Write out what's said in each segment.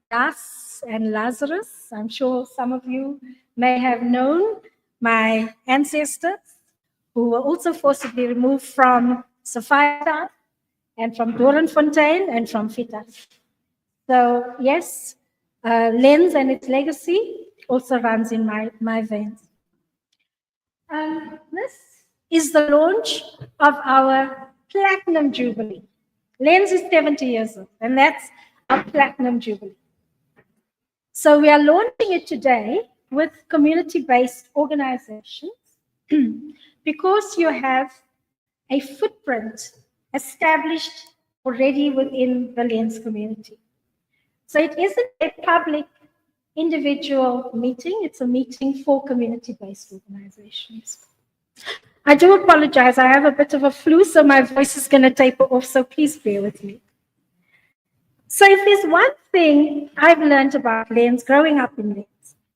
Das and Lazarus. I'm sure some of you may have known my ancestors who were also forcibly removed from Sophiatown and from Doornfontein and from Fita. So yes, Lens and its legacy also runs in my veins. This is the launch of our Platinum Jubilee. Lens is 70 years old, and that's our Platinum Jubilee. So we are launching it today with community-based organizations because you have a footprint established already within the Lens community. So it isn't a public individual meeting, it's a meeting for community-based organizations. I do apologize, I have a bit of a flu, so my voice is going to taper off, so please bear with me. So if there's one thing I've learned about Lens, growing up in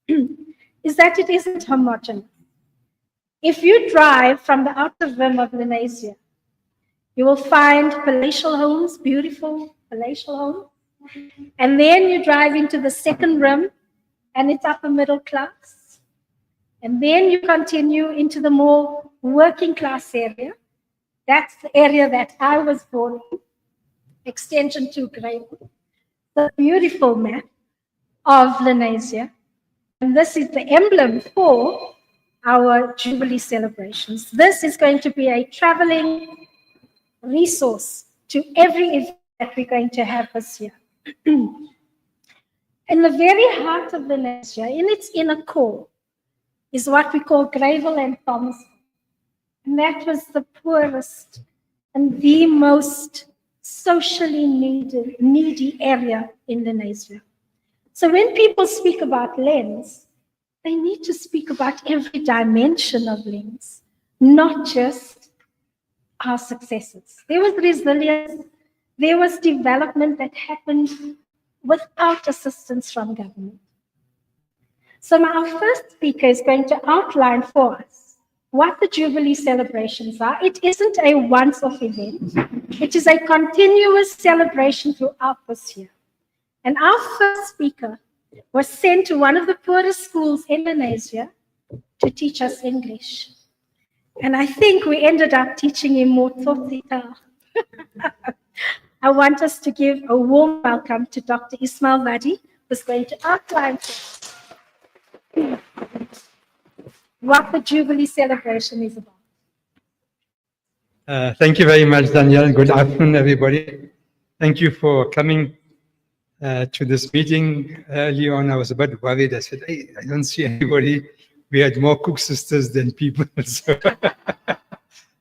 Lens, is that it isn't homogeneous. If you drive from the outer rim of Lenasia, you will find palatial homes, beautiful palatial homes. And then you drive into the second rim, and it's upper middle class. And then you continue into the more working class area. That's the area that I was born in, extension 2 grade. The beautiful map of Lenasia. And this is the emblem for our Jubilee celebrations. This is going to be a traveling resource to every event that we're going to have this year. In the very heart of Lenasia, in its inner core, is what we call Gravel and Thomas. And that was the poorest and the most socially needy area in Lenasia. So when people speak about Lens, they need to speak about every dimension of Lens, not just our successes. There was resilience, there was development that happened without assistance from government. So our first speaker is going to outline for us what the Jubilee celebrations are. It isn't a once-off event. It is a continuous celebration throughout this year. And our first speaker was sent to one of the poorest schools in Lenasia to teach us English. And I think we ended up teaching him more Tolstoy. I want us to give a warm welcome to Dr. Ismail Wadi, who's going to outline for us what the Jubilee celebration is about. Thank you very much, Danielle. Good afternoon, everybody. Thank you for coming to this meeting. Early on, I was a bit worried. I said, hey, I don't see anybody. We had more cook sisters than people.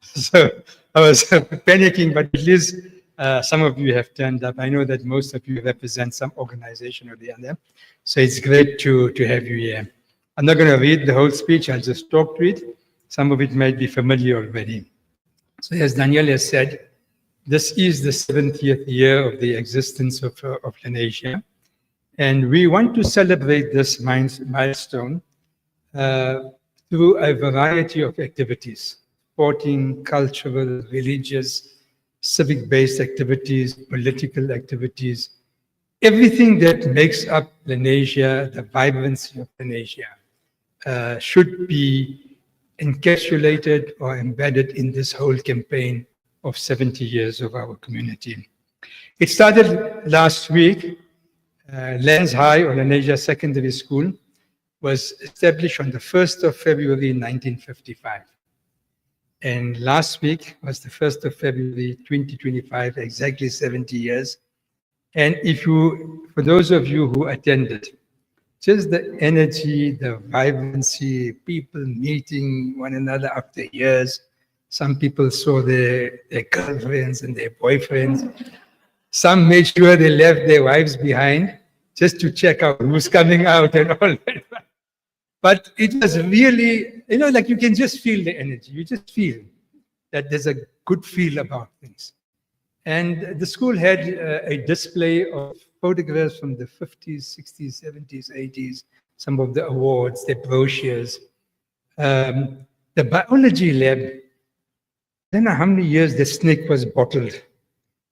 So, I was panicking, but at least some of you have turned up. I know that most of you represent some organization or the other. So it's great to have you here. I'm not going to read the whole speech. I'll just talk to it. Some of it might be familiar already. So as Danielle has said, this is the 70th year of the existence of Lenasia. And we want to celebrate this milestone through a variety of activities: sporting, cultural, religious, civic-based activities, political activities, everything that makes up Lenasia, the vibrancy of Lenasia, should be encapsulated or embedded in this whole campaign of 70 years of our community. It started last week. Lens High, or Lenasia Secondary School, was established on the 1st of February 1955. And last week was the 1st of February 2025, exactly 70 years. And for those of you who attended, just the energy, the vibrancy, people meeting one another after years. Some people saw their girlfriends and their boyfriends. Some made sure they left their wives behind just to check out who's coming out and all that. But it was really, like you can just feel the energy. You just feel that there's a good feel about things. And the school had a display of photographs from the 50s, 60s, 70s, 80s, some of the awards, the brochures. The biology lab, I don't know how many years the snake was bottled.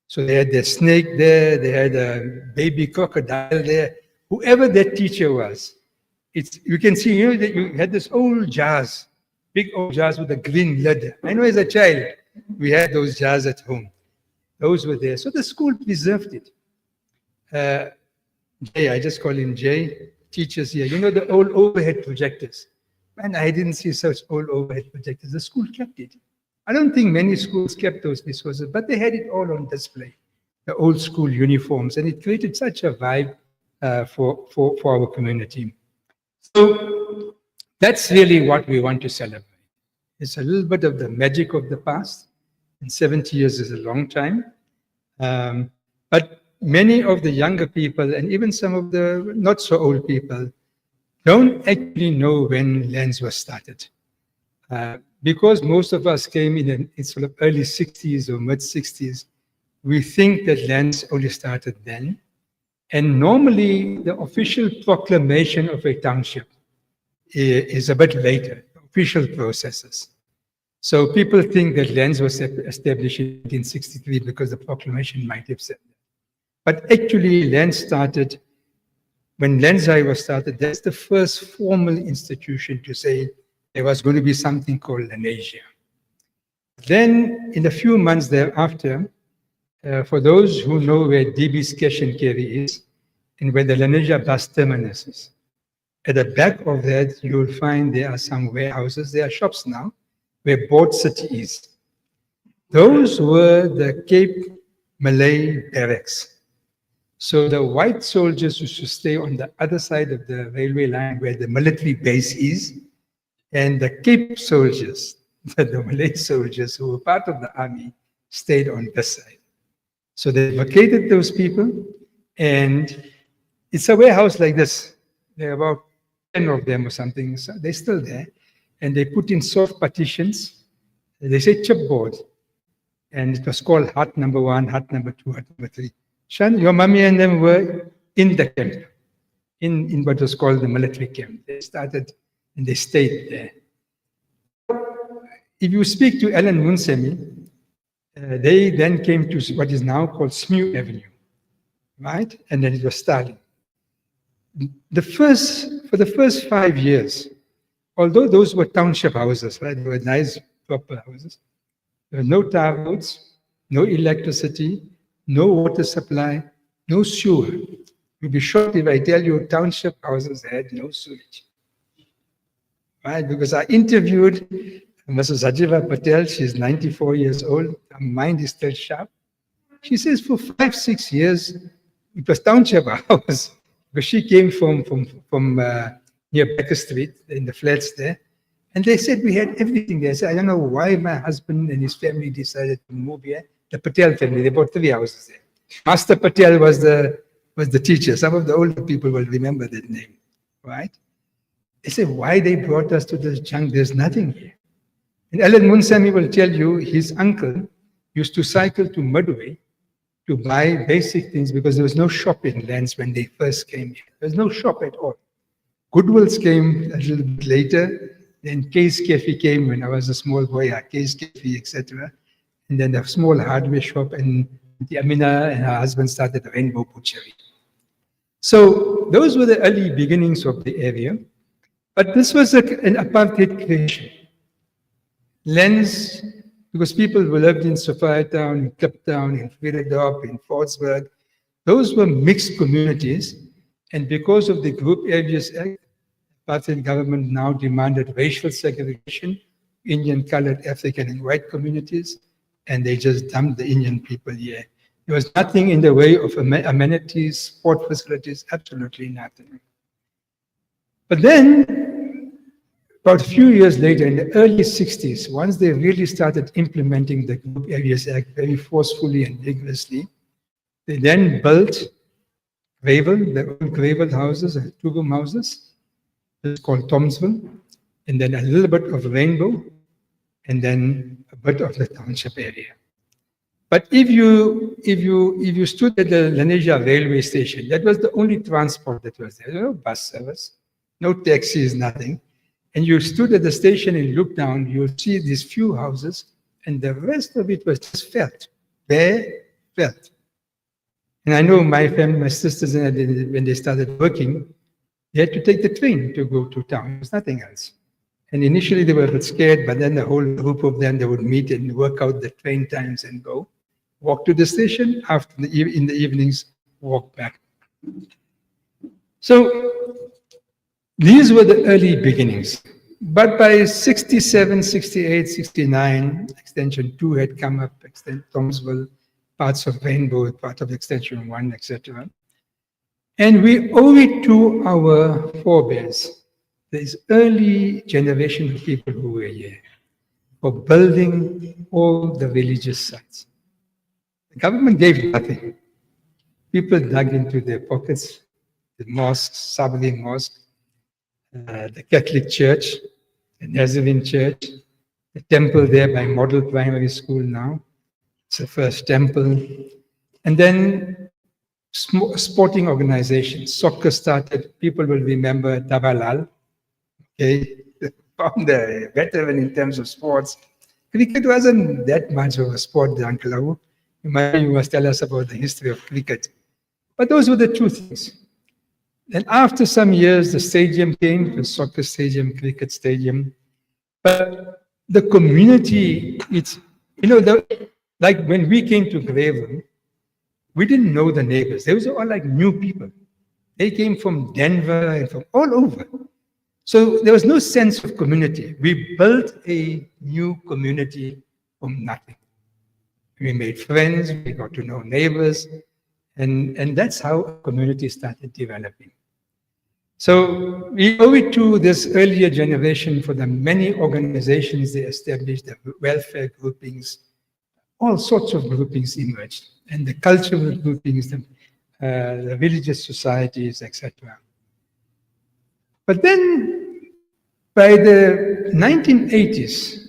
So they had the snake there, they had a baby crocodile there. whoever that teacher was, you can see, you know, that you had this old jars, big old jars with a green lid. I know as a child, we had those jars at home. Those were there. So the school preserved it. Jay, I just call him Jay, teachers here. You know the old overhead projectors? Man, I didn't see such old overhead projectors. The school kept it. I don't think many schools kept those resources, but they had it all on display, the old school uniforms, and it created such a vibe for our community. So that's really what we want to celebrate. It's a little bit of the magic of the past, and 70 years is a long time. But many of the younger people, and even some of the not so old people, don't actually know when LANS was started. Because most of us came in sort of early 60s or mid 60s, we think that LANS only started then. And normally the official proclamation of a township is a bit later, official processes. So people think that LANS was established in 1963 because the proclamation might have said that. But actually LANS started, when LANSI was started, that's the first formal institution to say there was going to be something called Lenasia. Then in a few months thereafter, for those who know where DB's Cash and Carry is, and where the Lenasia bus terminus is, at the back of that, you will find there are some warehouses, there are shops now, where Board City is. Those were the Cape Malay barracks. So the white soldiers used to stay on the other side of the railway line where the military base is, and the Cape soldiers, the Malay soldiers who were part of the army, stayed on this side. So they vacated those people, and it's a warehouse like this. There are about 10 of them or something. So they're still there. And they put in soft partitions. They say chipboard. And it was called hut number 1, hut number 2, hut number 3. Shan, your mommy and them were in the camp, in what was called the military camp. They started and they stayed there. If you speak to Alan Munsemi, they then came to what is now called Smew Avenue, right? And then it was Stalin. For the first 5 years, although those were township houses, right? They were nice, proper houses. There were no tar roads, no electricity, no water supply, no sewer. You'll be shocked if I tell you township houses had no sewage. Right? Because I interviewed Mrs. Ajiva Patel, she's 94 years old, her mind is still sharp. She says for 5-6 years, it was township house, because she came from near Becker Street, in the flats there, and they said we had everything there. I said, I don't know why my husband and his family decided to move here. The Patel family, they bought 3 houses there. Master Patel was the teacher. Some of the older people will remember that name, right? They said, why they brought us to this junk? There's nothing here. And Alan Munsemi will tell you his uncle used to cycle to Midway to buy basic things because there was no shop in LANS when they first came here. There was no shop at all. Goodwill's came a little bit later. Then Kay's Cafe came when I was a small boy, Kay's Cafe, etc. And then the small hardware shop, and the Amina and her husband started the Rainbow Butchery. So those were the early beginnings of the area. But this was an apartheid creation. LANS, because people who lived in Sophiatown, in Kliptown, in Vredendorp, in Fortsburg, those were mixed communities. And because of the Group Areas Act, the apartheid government now demanded racial segregation, Indian, colored, African, and white communities, and they just dumped the Indian people here. There was nothing in the way of amenities, sport facilities, absolutely nothing. But then, about a few years later, in the early 60s, once they really started implementing the Group Areas Act very forcefully and vigorously, they then built Gravel, the old Gravel houses, 2-room houses. It's called Tomsville, and then a little bit of Rainbow, and then a bit of the township area. But if you stood at the Lenasia railway station, that was the only transport that was there. There was no bus service, no taxis, nothing. And you stood at the station and looked down, you'll see these few houses, and the rest of it was just felt, bare felt. And I know my family, my sisters, when they started working, they had to take the train to go to town. There was nothing else. And initially they were a bit scared, but then the whole group of them, they would meet and work out the train times and go, walk to the station, in the evenings, walk back. So these were the early beginnings. But by 67, 68, 69, Extension 2 had come up, Thomasville, parts of Rainbow, part of Extension 1, etc. And we owe it to our forebears, this early generation of people who were here, for building all the religious sites. The government gave nothing. People dug into their pockets, the mosques, Sabri Mosque, the Catholic Church, the Nazarene Church, the temple there by Model Primary School now. It's the first temple. And then sporting organizations. Soccer started, people will remember Tabalal, okay, the veteran in terms of sports. Cricket wasn't that much of a sport, Uncle Abu. You must tell us about the history of cricket. But those were the two things. Then after some years, the stadium came, the soccer stadium, cricket stadium. But the community, like when we came to Graven, we didn't know the neighbors. They were all like new people. They came from Denver and from all over. So there was no sense of community. We built a new community from nothing. We made friends, we got to know neighbors, and that's how a community started developing. So we owe it to this earlier generation for the many organizations they established, the welfare groupings, all sorts of groupings emerged, and the cultural groupings, the religious societies, etc. But then by the 1980s,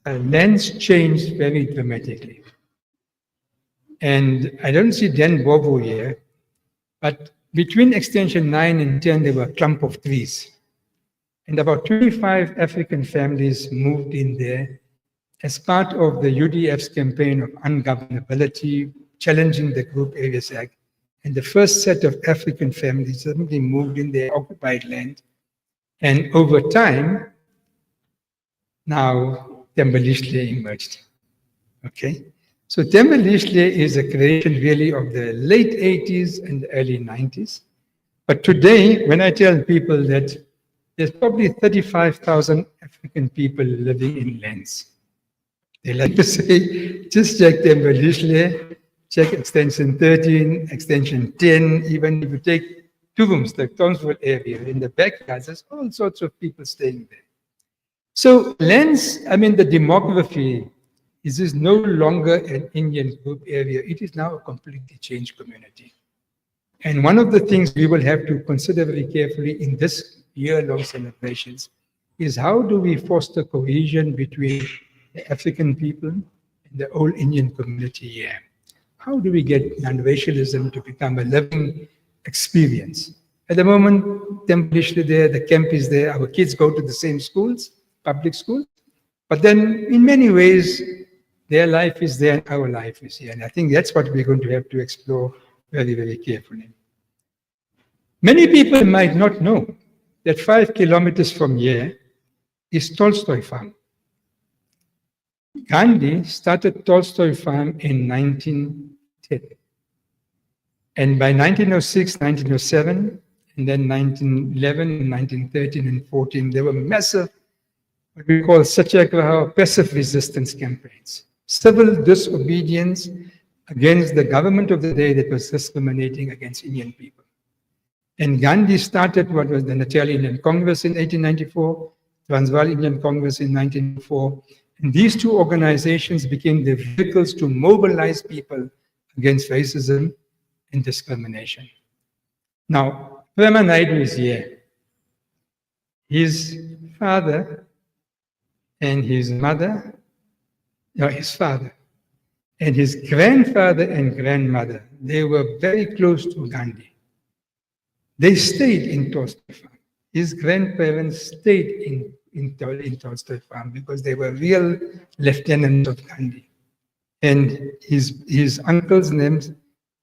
lens changed very dramatically. And I don't see Dan Bobo here, but between Extension 9 and 10, there were a clump of trees. And about 25 African families moved in there as part of the UDF's campaign of ungovernability, challenging the Group Areas Act. And the first set of African families suddenly moved in their occupied land. And over time, now Tembelishle emerged. Okay? So Tembelishle is a creation really of the late 80s and early 90s. But today, when I tell people that there's probably 35,000 African people living in lands, they like to say, just check Tembelishle, check Extension 13, Extension 10, even if you take Tuvums, the Townsville area, in the backyards, there's all sorts of people staying there. So lands, the demography is no longer an Indian group area. It is now a completely changed community. And one of the things we will have to consider very carefully in this year-long celebrations is how do we foster cohesion between the African people and the old Indian community here? How do we get non-racialism to become a living experience? At the moment, Tembelishle there, the camp is there, our kids go to the same schools, public schools, but then in many ways, their life is there and our life is here. And I think that's what we're going to have to explore very, very carefully. Many people might not know that 5 kilometers from here is Tolstoy Farm. Gandhi started Tolstoy Farm in 1910. And by 1906, 1907, and then 1911, 1913, and 14, there were massive, what we call satyagraha, passive resistance campaigns. Civil disobedience against the government of the day that was discriminating against Indian people. And Gandhi started what was the Natal Indian Congress in 1894, Transvaal Indian Congress in 1904, and these two organizations became the vehicles to mobilize people against racism and discrimination. Now, Prema Naidu is here. His father and his mother, his father and his grandfather and grandmother, they were very close to Gandhi. They stayed in Tolstoy Farm. His grandparents stayed in Tolstoy Farm because they were real lieutenants of Gandhi. And his uncle's name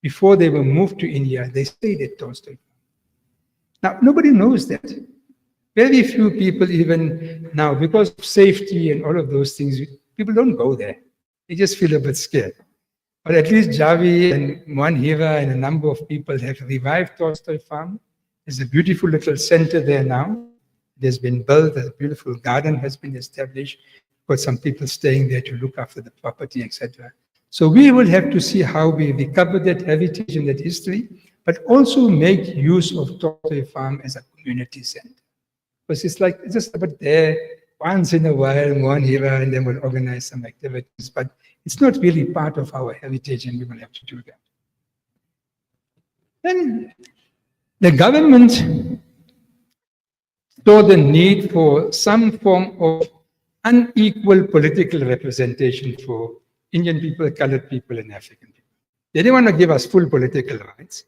before they were moved to India, they stayed at Tolstoy. Now, nobody knows that. Very few people even now, because of safety and all of those things, people don't go there. They just feel a bit scared. But at least Javi and Mohan Hira and a number of people have revived Tolstoy Farm. There's a beautiful little center there now. It has been built, a beautiful garden has been established, got some people staying there to look after the property, etc. So we will have to see how we recover that heritage and that history, but also make use of Tolstoy Farm as a community center. Because it's like, it's just about there, once in a while, Mohan Hira, and then we'll organize some activities, but it's not really part of our heritage, and we will have to do that. Then the government saw the need for some form of unequal political representation for Indian people, colored people, and African people. They didn't want to give us full political rights.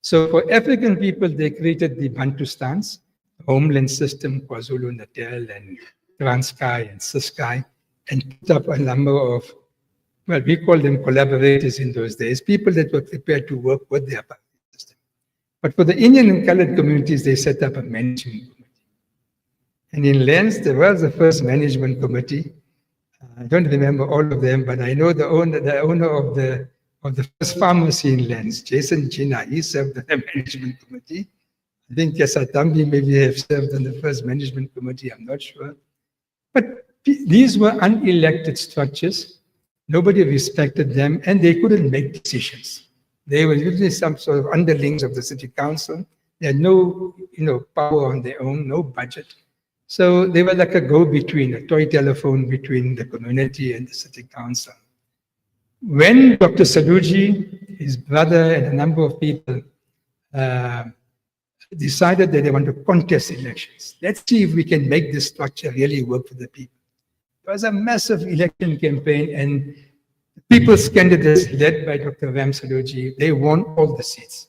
So for African people, they created the Bantustans, homeland system, KwaZulu-Natal and Transkei and Ciskei, and put up a number of, well, we call them collaborators in those days, people that were prepared to work with the apartheid system. But for the Indian and colored communities, they set up a management committee. And in Lens, there was the first management committee. I don't remember all of them, but I know the owner of the first pharmacy in Lens, Jason China, he served on the management committee. I think Yasatambi maybe have served on the first management committee, I'm not sure. But these were unelected structures. Nobody respected them, and they couldn't make decisions. They were usually some sort of underlings of the city council. They had no, power on their own, no budget. So they were like a go-between, a toy telephone between the community and the city council. When Dr. Saluji, his brother, and a number of people decided that they want to contest elections, let's see if we can make this structure really work for the people. It was a massive election campaign, and the people's candidates, led by Dr. Ram Saluji, they won all the seats.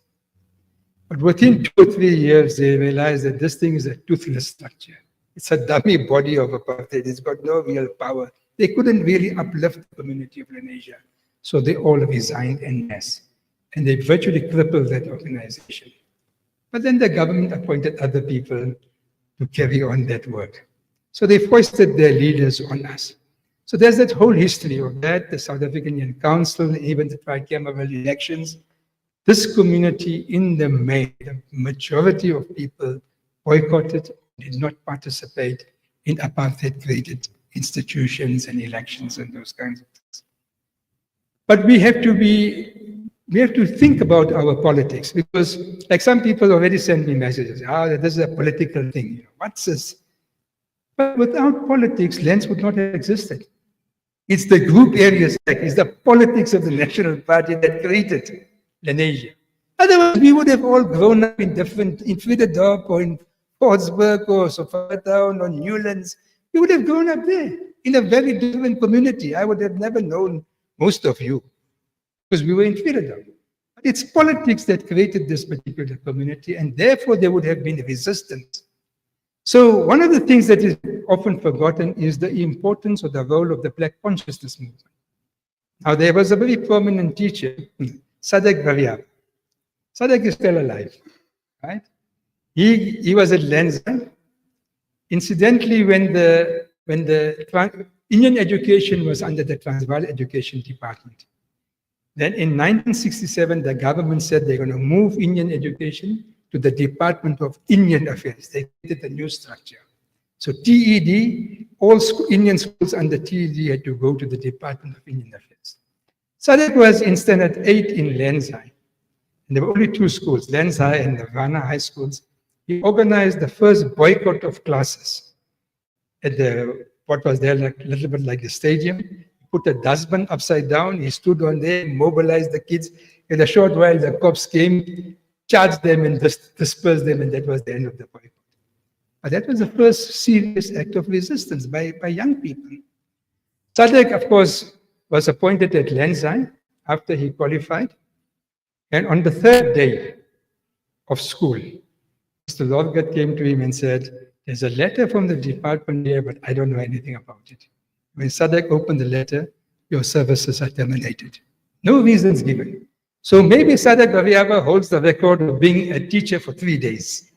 But within 2 or 3 years, they realized that this thing is a toothless structure. It's a dummy body of apartheid. It's got no real power. They couldn't really uplift the community of Lenasia. So they all resigned en masse. And they virtually crippled that organization. But then the government appointed other people to carry on that work. So they foisted their leaders on us. So there's that whole history of that, the South African Indian Council, even the tricameral elections. This community in the main, the majority of people boycotted, did not participate in apartheid-created institutions and elections and those kinds of things. But we have to think about our politics, because like some people already send me messages, this is a political thing. What's this? But without politics, Lens would not have existed. It's the group areas, it's the politics of the National Party that created Lenasia. Otherwise, we would have all grown up in Friederdorp or in Portsburg or Sophiatown or Newlands. We would have grown up there in a very different community. I would have never known most of you because we were in Friederdorp. But it's politics that created this particular community, and therefore there would have been resistance. So one of the things that is often forgotten is the importance or the role of the Black consciousness movement. Now, there was a very prominent teacher, Sadek Bharia. Sadek is still alive, right? He was at Lenza. Incidentally, when the Indian education was under the Transvaal Education Department, then in 1967, the government said they're going to move Indian education to the Department of Indian Affairs. They created a new structure. So TED, all Indian schools under TED had to go to the Department of Indian Affairs. Sadek was in Standard 8 in Lenza. And there were only 2 schools, Lenza and Nirvana High Schools. He organized the first boycott of classes at what was there like, a little bit like the stadium. He put a dustbin upside down. He stood on there, mobilized the kids. In a short while, the cops came, charged them and dispersed them, and that was the end of the boycott. But that was the first serious act of resistance by young people. Sadek, of course, was appointed at Lenza after he qualified. And on the 3rd day of school, Mr. Lorgat came to him and said, there's a letter from the department here, but I don't know anything about it. When Sadek opened the letter, your services are terminated. No reasons given. So maybe Sadak Bhaviava holds the record of being a teacher for 3 days.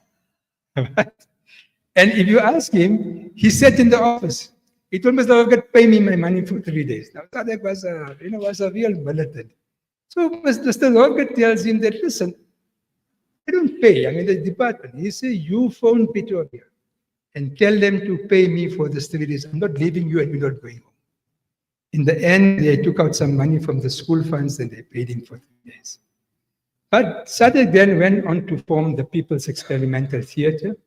And if you ask him, he sat in the office. He told Mr. Bhagat, pay me my money for 3 days. Now Sadak was a real militant. So Mr. Bhagat tells him that, listen, I don't pay. I mean, the department. He says, you phone Pretoria and tell them to pay me for the 3 days. I'm not leaving you and you're not going home. In the end, they took out some money from the school funds and they paid him for 3 days. But Sadak then went on to form the People's Experimental Theatre,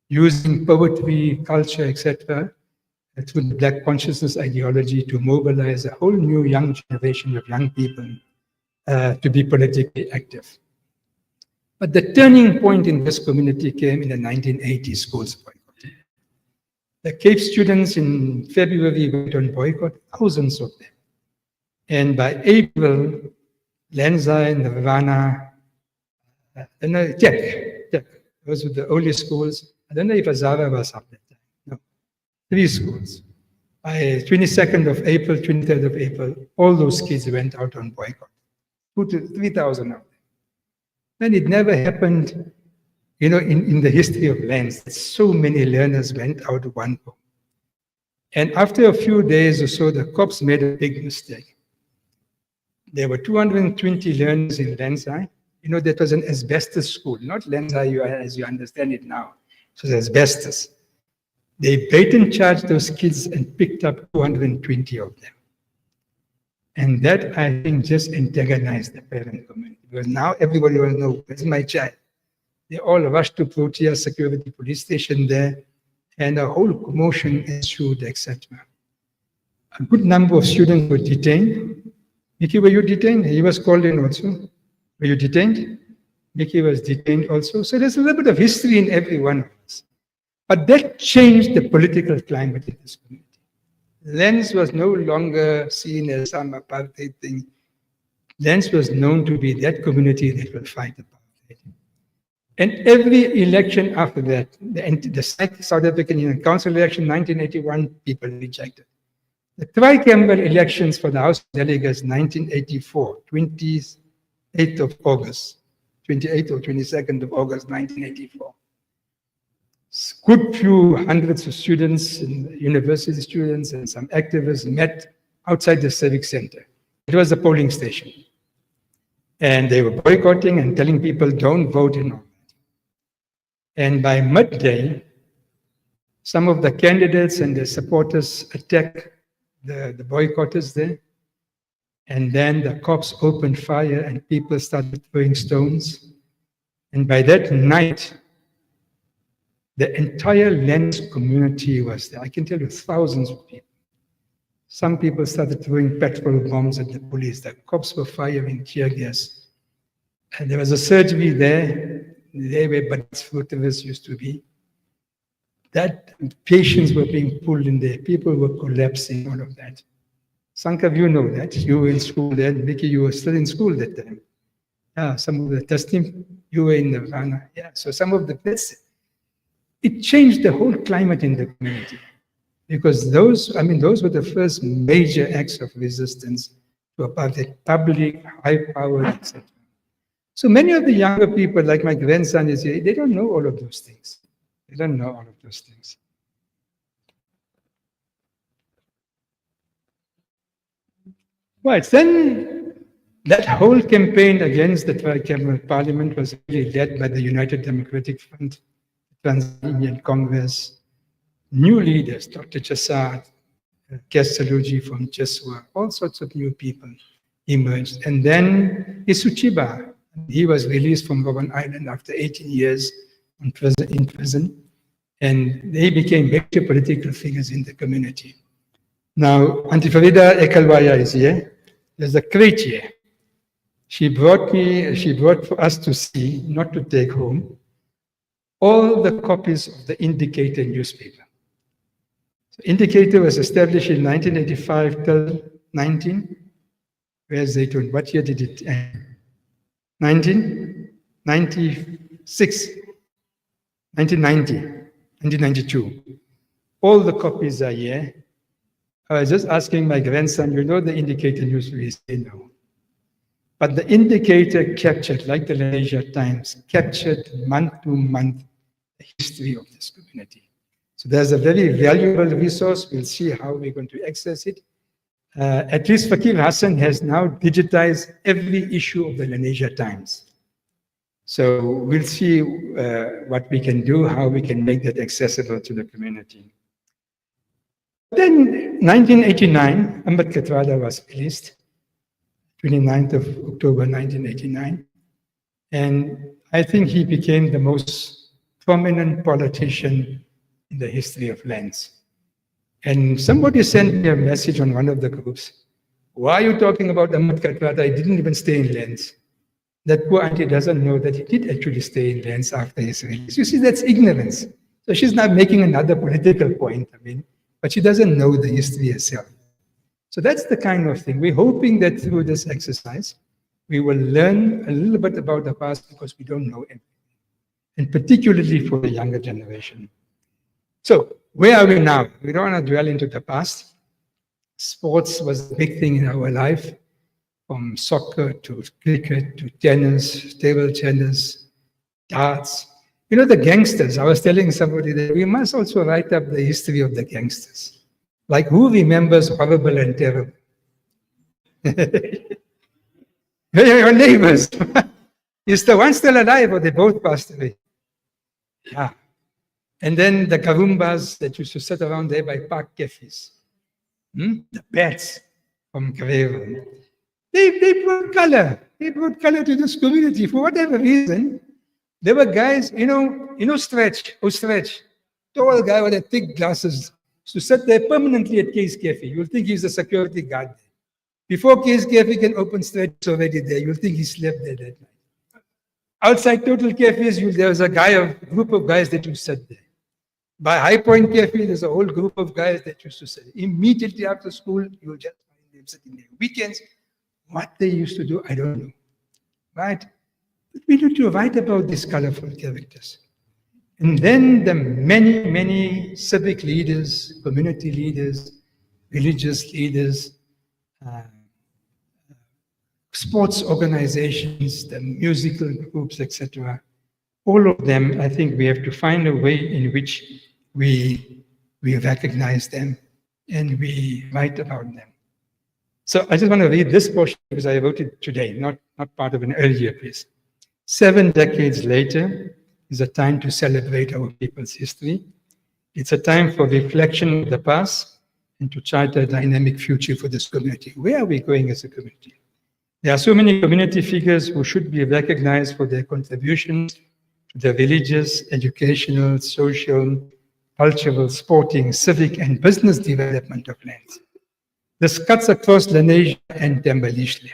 using poetry, culture, etc., through the Black consciousness ideology to mobilize a whole new young generation of young people to be politically active. But the turning point in this community came in the 1980s schools boycott. The Cape students in February went on boycott, thousands of them. And by April, Lenasia, Nirvana, Tech, those were the only schools. I don't know if Azara was up that time. No, 3 schools. By 22nd of April, 23rd of April, all those kids went out on boycott. 2,000 to 3,000 of them. And it never happened, in the history of lands, so many learners went out of one go. And after a few days or so, the cops made a big mistake. There were 220 learners in Lenasia. That was an asbestos school, not Lenasia as you understand it now. So it was asbestos. They blatant charged those kids and picked up 220 of them. And that, I think, just antagonized the parent community. Because now everybody will know, where's my child? They all rushed to Protea Security Police Station there, and a whole commotion ensued, etc. A good number of students were detained. Mickey, were you detained? He was called in also. Were you detained? Mickey was detained also. So there's a little bit of history in every one of us. But that changed the political climate in this community. Lens was no longer seen as some apartheid thing. Lens was known to be that community that will fight apartheid. And every election after that, the South African Union Council election, 1981, people rejected. The tricameral elections for the House of Delegates, 1984, 28th of August, 28th or 22nd of August, 1984. Good few hundreds of students, and university students, and some activists met outside the Civic Center. It was a polling station. And they were boycotting and telling people, don't vote and all that. And by midday, some of the candidates and the supporters attacked the boycotters there. And then the cops opened fire and people started throwing stones. And by that night, the entire Lens community was there. I can tell you thousands of people. Some people started throwing petrol bombs at the police. The cops were firing tear gas. And there was a surgery there where Bats Frutivus used to be. That patients were being pulled in there. People were collapsing, all of that. Sankav, you know that. You were in school then. Vicky, you were still in school that time. Yeah, some of the testing, you were in Nirvana. Yeah, so some of the tests, it changed the whole climate in the community. Because those were the first major acts of resistance to apartheid, public, high-powered, etc. So many of the younger people, like my grandson is here, they don't know all of those things. They don't know all of those things. Right, then that whole campaign against the tricameral parliament was really led by the United Democratic Front, the Trans-Indian Congress, new leaders, Dr. Chasad, Kesaluji from Cheswa, all sorts of new people emerged. And then Isuchiba, he was released from Robben Island after 18 years in prison, and they became major political figures in the community. Now, Auntie Farida Ekalwaya is here. There's a crate here. She brought for us to see, not to take home, all the copies of the Indicator newspaper. So Indicator was established in 1985 till 19. Where's Zaytun? What year did it end? 1996. 1990. 1992. All the copies are here. I was just asking my grandson, you know the Indicator newspaper? He said no. But the indicator captured, like the Lenasia Times, captured month to month the history of this community. So there's a very valuable resource. We'll see how we're going to access it. At least Fakir Hassan has now digitized every issue of the Lenasia Times. So we'll see what we can do, how we can make that accessible to the community. Then 1989, Ahmed Katwala was released, 29th of October 1989. And I think he became the most prominent politician in the history of Lens. And somebody sent me a message on one of the groups. Why are you talking about Ahmed Katwala? He didn't even stay in Lens. That poor auntie doesn't know that he did actually stay in Lens after his release. You see, that's ignorance. So she's not making another political point, but she doesn't know the history herself. So that's the kind of thing. We're hoping that through this exercise, we will learn a little bit about the past because we don't know everything, and particularly for the younger generation. So where are we now? We don't want to dwell into the past. Sports was a big thing in our life, from soccer to cricket to tennis, table tennis, darts. You know, the gangsters, I was telling somebody that we must also write up the history of the gangsters. Like, who remembers Horrible and Terrible? Your neighbors. Is the one still alive or they both passed away? Yeah. And then the karumbas that used to sit around there by park cafes. The bats from Karevan. They brought color. They brought color to this community. For whatever reason, there were guys, Stretch, tall guy with the thick glasses, to sit there permanently at Case Cafe. You'll think he's a security guard there. Before Case Cafe can open, Stretch is already there. You'll think he slept there that night. Outside Total Cafes, there was a group of guys that used to sit there. By High Point Cafe, there's a whole group of guys that used to sit. Immediately after school, you'll just find them sitting there. Weekends, what they used to do, I don't know. Right? But we need to write about these colorful characters. And then the many, many civic leaders, community leaders, religious leaders, sports organizations, the musical groups, etc. All of them, I think we have to find a way in which we recognize them and we write about them. So I just want to read this portion because I wrote it today, not part of an earlier piece. 7 decades later is a time to celebrate our people's history. It's a time for reflection of the past and to chart a dynamic future for this community. Where are we going as a community? There are so many community figures who should be recognized for their contributions to the religious, educational, social, cultural, sporting, civic, and business development of lands. This cuts across Lenasia and Thembelihle,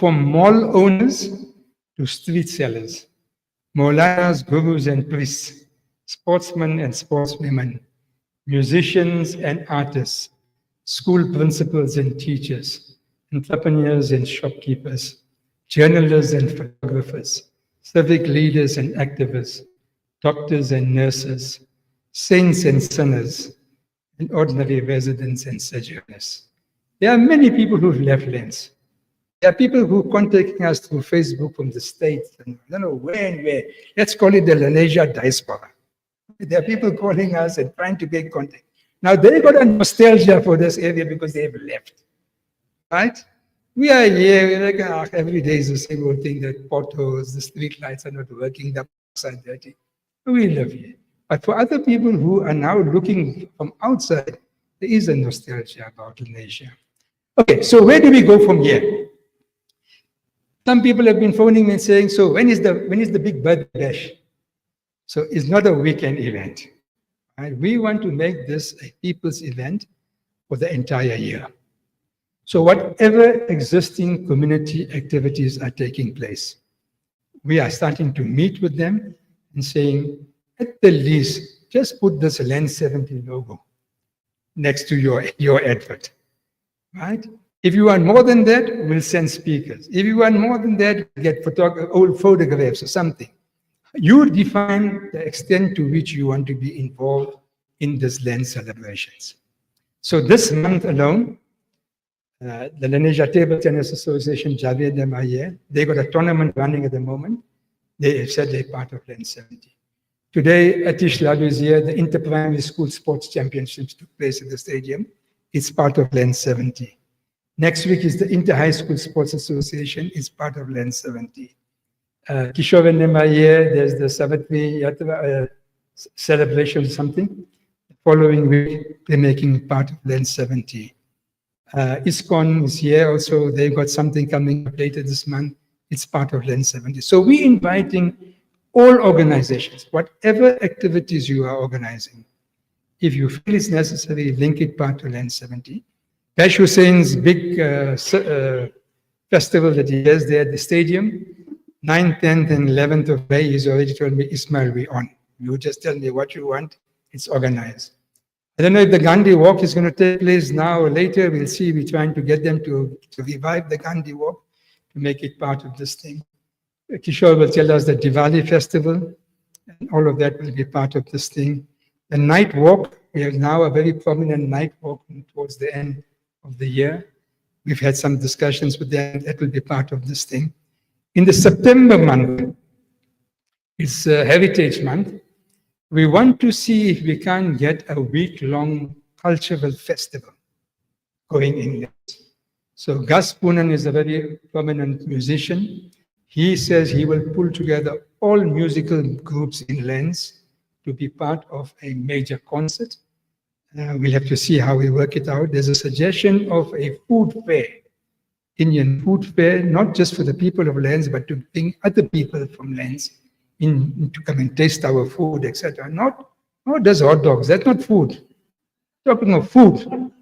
from mall owners to street sellers, Maulanas, gurus and priests, sportsmen and sportswomen, musicians and artists, school principals and teachers, entrepreneurs and shopkeepers, journalists and photographers, civic leaders and activists, doctors and nurses, saints and sinners, and ordinary residents and sojourners. There are many people who've left Lens. There are people who are contacting us through Facebook from the States, and I don't know where and where. Let's call it the Lenasia diaspora. There are people calling us and trying to get contact. Now, they got a nostalgia for this area because they have left, right? We are here, we're like, every day is the same old thing, that potholes, the street lights are not working, the parks are dirty. We live here. But for other people who are now looking from outside, there is a nostalgia about Lenasia. Okay, so where do we go from here? Some people have been phoning me and saying, so when is the big birthday bash? So it's not a weekend event. Right? We want to make this a people's event for the entire year. So whatever existing community activities are taking place, we are starting to meet with them and saying, at the least, just put this Lens 70 logo next to your advert, right? If you want more than that, we'll send speakers. If you want more than that, get old photographs or something. You define the extent to which you want to be involved in this Lens celebrations. So this month alone, The Lenasia Table Tennis Association, Javed Maye, they got a tournament running at the moment. They have said they're part of LEN 70. Today, Atish Ladu is here. The Inter-Primary School Sports Championships took place at the stadium. It's part of LEN 70. Next week is the Inter-High School Sports Association. It's part of LEN 70. Kishore and Nemaye, there's the Savatri Yatra celebration or something. The following week, they're making part of LEN 70. ISKCON is here also. They've got something coming up later this month. It's part of LEN 70. So we're inviting all organizations, whatever activities you are organizing. If you feel it's necessary, link it part to LEN 70. Pesh Hussein's big festival that he has there at the stadium, 9th, 10th, and 11th of May, he's already told me, Ismail, we're on. You just tell me what you want, it's organized. I don't know if the Gandhi Walk is going to take place now or later. We'll see. We're trying to get them to revive the Gandhi Walk, to make it part of this thing. Kishore will tell us the Diwali festival, and all of that will be part of this thing. The night walk, we have now a very prominent night walk towards the end of the year. We've had some discussions with them. That will be part of this thing. In the September month, it's Heritage Month. We want to see if we can get a week-long cultural festival going in there. So Gus Poonen is a very prominent musician. He says he will pull together all musical groups in LENS to be part of a major concert. We'll have to see how we work it out. There's a suggestion of a food fair, Indian food fair, not just for the people of LENS, but to bring other people from LENS in to come and taste our food, etc. Not just hot dogs. That's not food. Talking of food.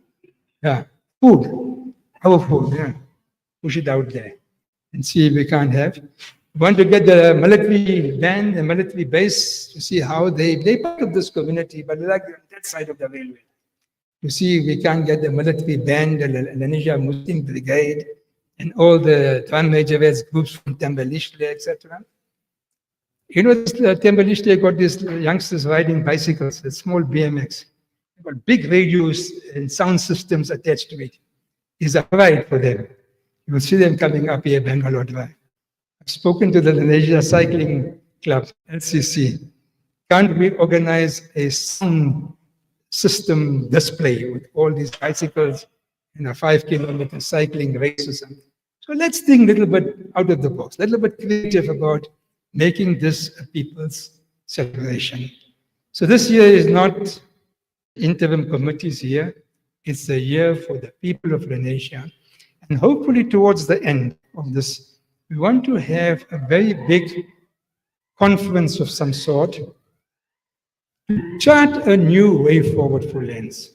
Yeah, food. Our food, yeah. Push it out there and see if we can't have. We want to get the military band, the military base, to see how they're part of this community, but they're like on that side of the railway. To see if we can get the military band, the Lenasia Muslim Brigade, and all the drum majors groups from Tembelishle, etc. You know, Tembelishle got these youngsters riding bicycles, a small BMX. They've got big radios and sound systems attached to it. It's a ride for them. You will see them coming up here, Bangalore Drive. I've spoken to the Lenasia Cycling Club, LCC. Can't we organize a sound system display with all these bicycles in a 5-kilometer cycling race or something? So let's think a little bit out of the box, a little bit creative about making this a people's celebration. So this year is not interim committees here. It's a year for the people of Lenasia. And hopefully towards the end of this, we want to have a very big conference of some sort to chart a new way forward for LENS.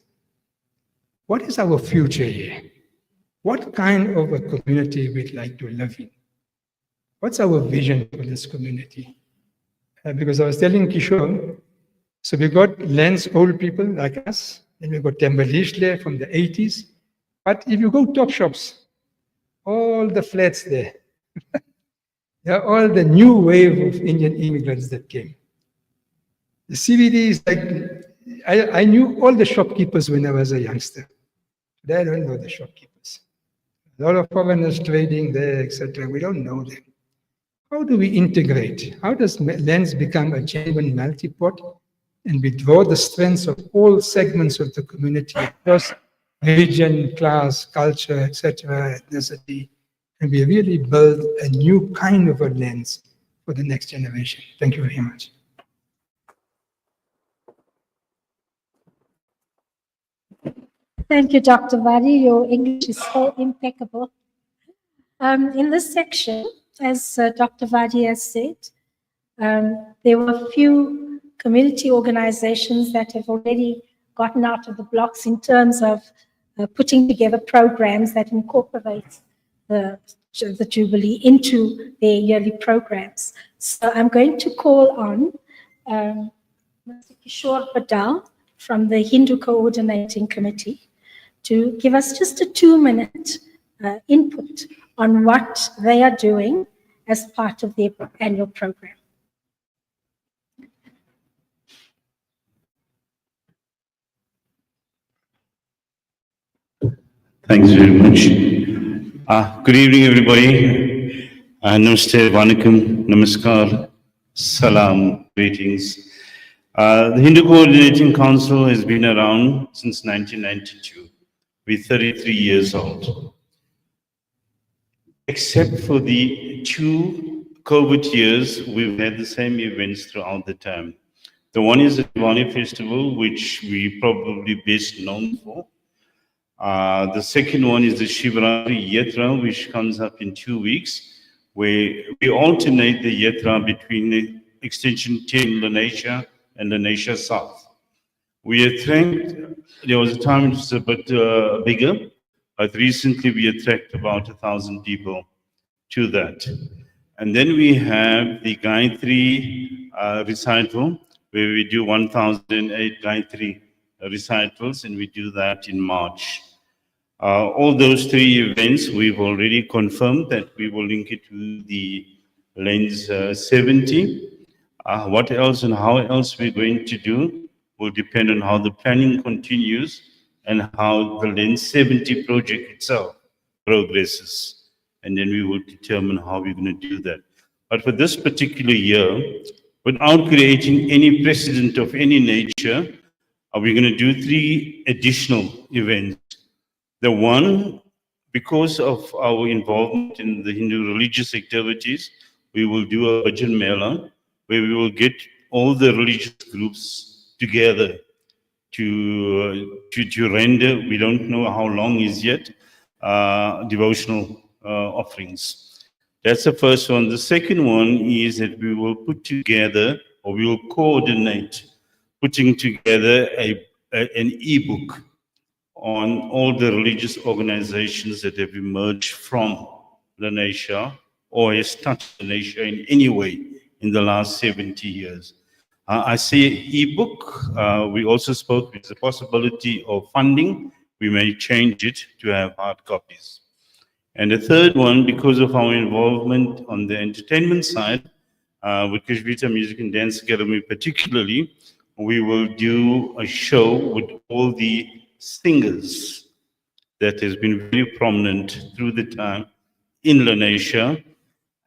What is our future here? What kind of a community we'd like to live in? What's our vision for this community? Because I was telling Kishore, so we've got LENS old people like us, and we've got Tembelishle from the 80s. But if you go top shops, all the flats there, they're all the new wave of Indian immigrants that came. The CBD is like, I knew all the shopkeepers when I was a youngster. Today I don't know the shopkeepers. A lot of foreigners trading there, etc. We don't know them. How do we integrate? How does LENS become a genuine multi-pot? And we draw the strengths of all segments of the community across religion, class, culture, etc., ethnicity, and we really build a new kind of a LENS for the next generation. Thank you very much. Thank you, Dr. Vadi. Your English is so impeccable. In this section, as Dr. Vadi has said, there were a few community organizations that have already gotten out of the blocks in terms of putting together programs that incorporate the Jubilee into their yearly programs. So I'm going to call on Mr. Kishore Badal from the Hindu Coordinating Committee to give us just a 2-minute input on what they are doing as part of their annual program. Thanks very much. Good evening, everybody. Namaste, Vanakkam, Namaskar, Salam, greetings. The Hindu Coordinating Council has been around since 1992. We're 33 years old. Except for the 2 COVID years, we've had the same events throughout the time. The one is the Diwali festival, which we probably best known for. The second one is the Shivratri Yatra, which comes up in 2 weeks, where we alternate the Yatra between the Extension 10 Lenasia and Lenasia South. We attract, there was a time it was a bit bigger, but recently we attract about 1,000 people to that. And then we have the Gayatri recital, where we do 1,008 Gayatri recitals, and we do that in March. All those 3 events, we've already confirmed that we will link it to the Lens 70. What else and how else we're going to do will depend on how the planning continues and how the Lens 70 project itself progresses. And then we will determine how we're going to do that. But for this particular year, without creating any precedent of any nature, we're going to do 3 additional events. The one, because of our involvement in the Hindu religious activities, we will do a Bhajan Mela, where we will get all the religious groups together to render, we don't know how long is yet, devotional offerings. That's the first one. The second one is that we will put together, or we will coordinate, putting together an e-book on all the religious organizations that have emerged from Lenasia or has touched Lenasia in any way in the last 70 years. I say e-book. We also spoke with the possibility of funding. We may change it to have hard copies. And the third one, because of our involvement on the entertainment side, with Kashmir Music and Dance Academy particularly, we will do a show with all the singers that has been very prominent through the time in Lenasia,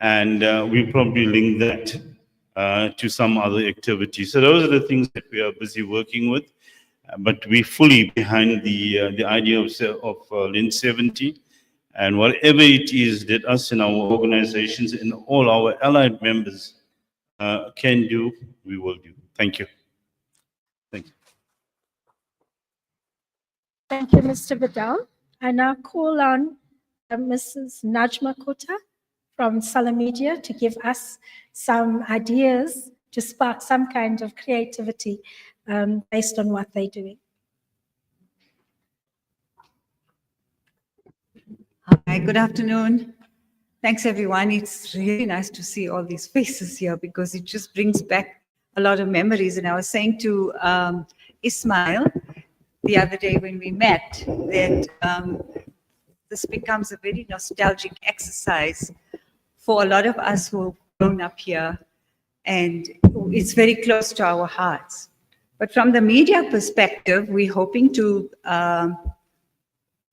and we'll probably link that to some other activities. So those are the things that we are busy working with, but we're fully behind the idea of Lens 70, and whatever it is that us and our organizations and all our allied members can do, we will do. Thank you. Thank you. Thank you, Mr. Vidal. I now call on Mrs. Najma Kota from Salam Media to give us some ideas to spark some kind of creativity based on what they're doing. Hi, good afternoon. Thanks, everyone. It's really nice to see all these faces here because it just brings back a lot of memories. And I was saying to Ismail the other day when we met that this becomes a very nostalgic exercise for a lot of us who have grown up here, and it's very close to our hearts. But from the media perspective, we're hoping to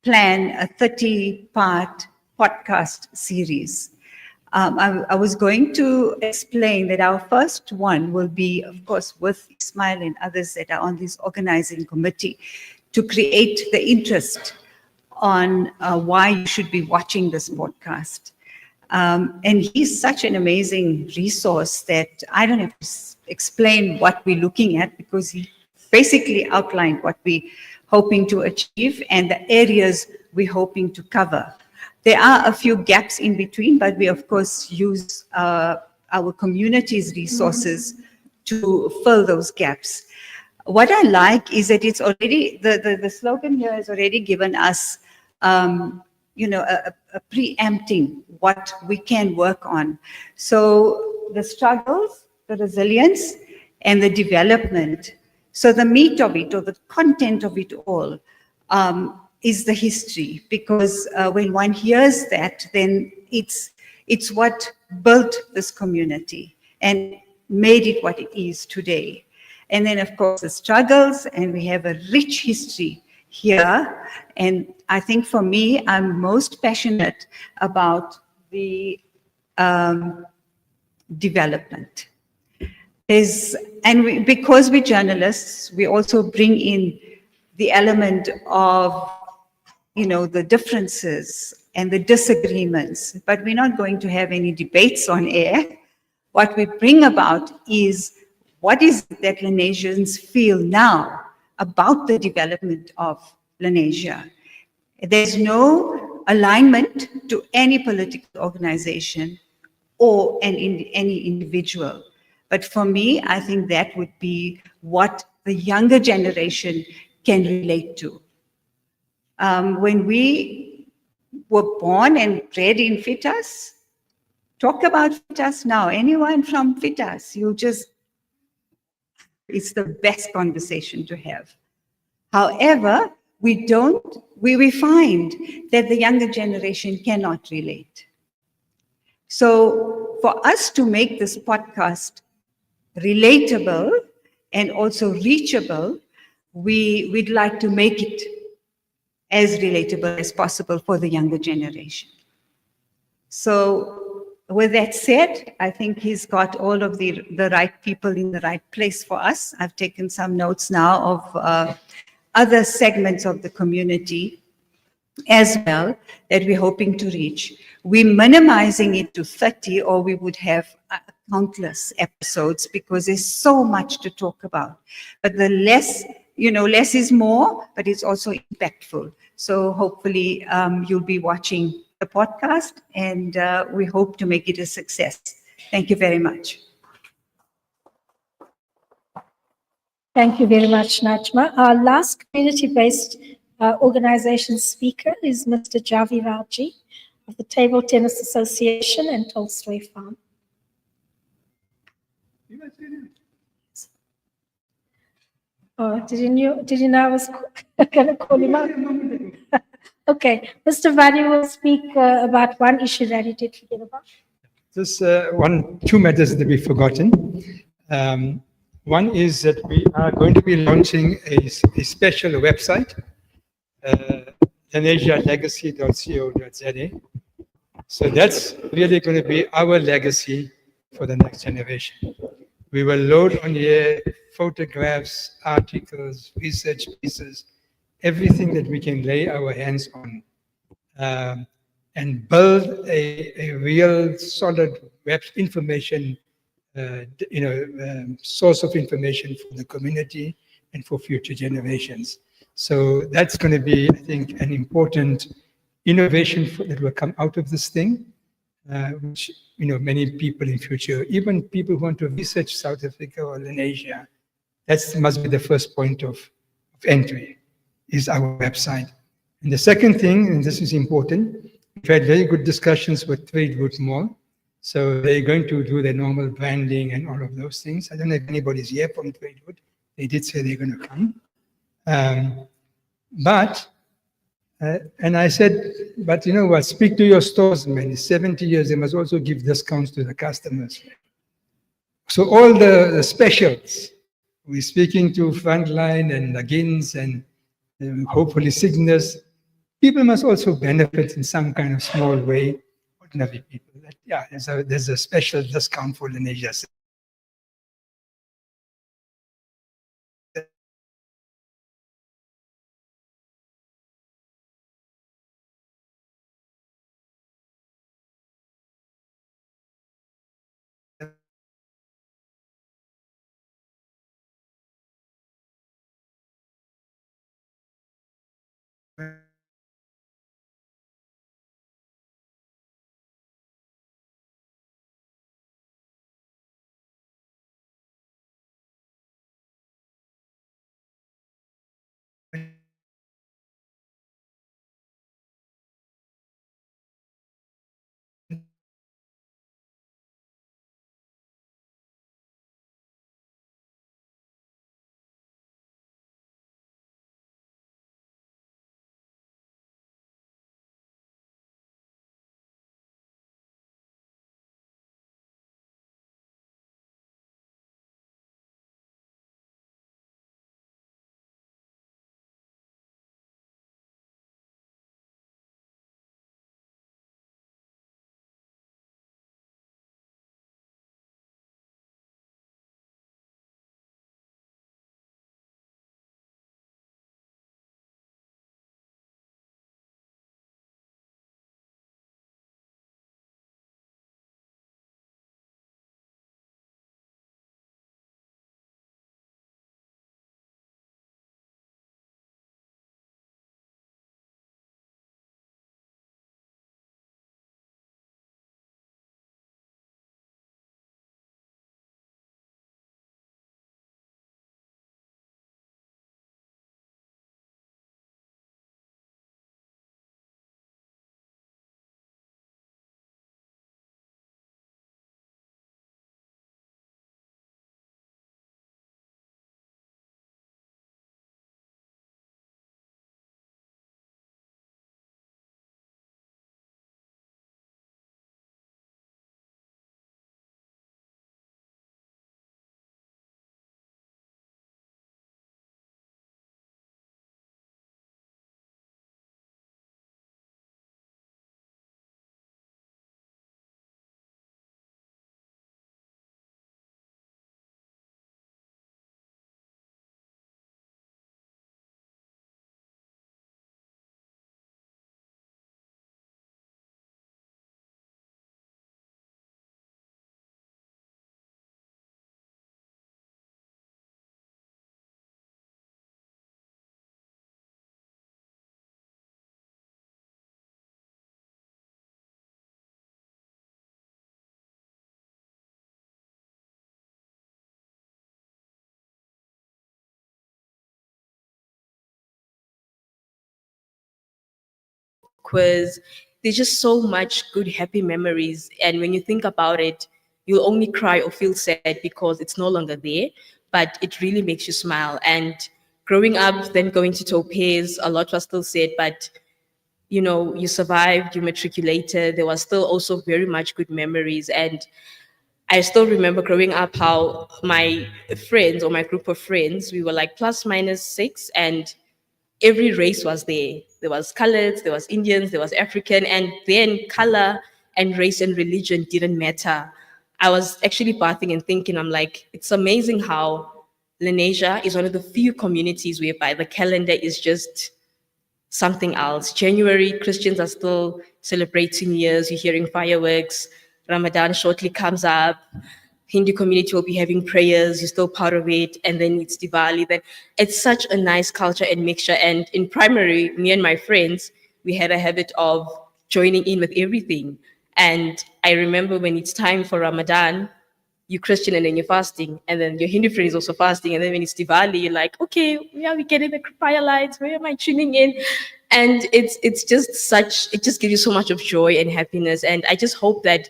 plan a 30-part podcast series. I was going to explain that our first one will be, of course, with Ismail and others that are on this organizing committee to create the interest on why you should be watching this podcast. And he's such an amazing resource that I don't have to explain what we're looking at because he basically outlined what we're hoping to achieve and the areas we're hoping to cover. There are a few gaps in between, but we of course use our community's resources to fill those gaps. What I like is that it's already, the slogan here has already given us a preempting what we can work on. So the struggles, the resilience, and the development. So the meat of it, or the content of it all, is the history. Because when one hears that, then it's what built this community and made it what it is today. And then, of course, the struggles, and we have a rich history here. And I think for me, I'm most passionate about the development. Because we're journalists, we also bring in the element of, the differences and the disagreements, but we're not going to have any debates on air. What we bring about is what is it that Lenasians feel now about the development of Lenasia. There's no alignment to any political organization or any individual. But for me, I think that would be what the younger generation can relate to. When we were born and bred in FITAS, talk about FITAS now. Anyone from FITAS, it's the best conversation to have. However, we find that the younger generation cannot relate. So for us to make this podcast relatable and also reachable, we'd like to make it as relatable as possible for the younger generation. So with that said, I think he's got all of the right people in the right place for us. I've taken some notes now of other segments of the community as well that we're hoping to reach. We're minimizing it to 30, or we would have countless episodes because there's so much to talk about. But the less is more, but it's also impactful. So hopefully you'll be watching the podcast, and we hope to make it a success. Thank you very much. Thank you very much, Najma. Our last community-based organization speaker is Mr. Javi Rauji of the Table Tennis Association and Tolstoy Farm. Oh, did you know I was going to call him out? Okay, Mr. Vadi will speak about one issue that he did forget about. Just two matters that we've forgotten. One is that we are going to be launching a special website, lenasialegacy.co.za. So that's really going to be our legacy for the next generation. We will load on here photographs, articles, research pieces, everything that we can lay our hands on, and build a real solid web information, source of information for the community and for future generations. So that's going to be, I think, an important innovation that will come out of this thing, which many people in future, even people who want to research South Africa or Lenasia, that must be the first point of entry, is our website. And the second thing, and this is important, we've had very good discussions with Tradewood Mall. So they're going to do their normal branding and all of those things. I don't know if anybody's here from Tradewood. They did say they're going to come. And I said, but you know what, speak to your stores, man. It's 70 years, they must also give discounts to the customers. So all the specials, we're speaking to Frontline and Agins and hopefully Cygnus. People must also benefit in some kind of small way, ordinary people. Yeah, there's a special discount for Lenasia. quiz. There's just so much good, happy memories. And when you think about it, you'll only cry or feel sad because it's no longer there, but it really makes you smile. And growing up, then going to Topaz, a lot was still said, but you know, you survived, you matriculated. There was still also very much good memories. And I still remember growing up how my friends or my group of friends, we were like plus minus six, and every race was there. There was colored, there was Indians, there was African, and then color and race and religion didn't matter. I was actually bathing and thinking, I'm like, it's amazing how Lenasia is one of the few communities whereby the calendar is just something else. January, Christians are still celebrating New Year's, you're hearing fireworks, Ramadan shortly comes up, Hindu community will be having prayers, you're still part of it, and then it's Diwali. Then it's such a nice culture and mixture. And in primary, me and my friends, we had a habit of joining in with everything. And I remember when it's time for Ramadan, you Christian and then you're fasting, and then your Hindu friend is also fasting, and then when it's Diwali, you're like, okay, yeah, we're getting the fire lights, where am I tuning in? And it's just such, it just gives you so much of joy and happiness. And I just hope that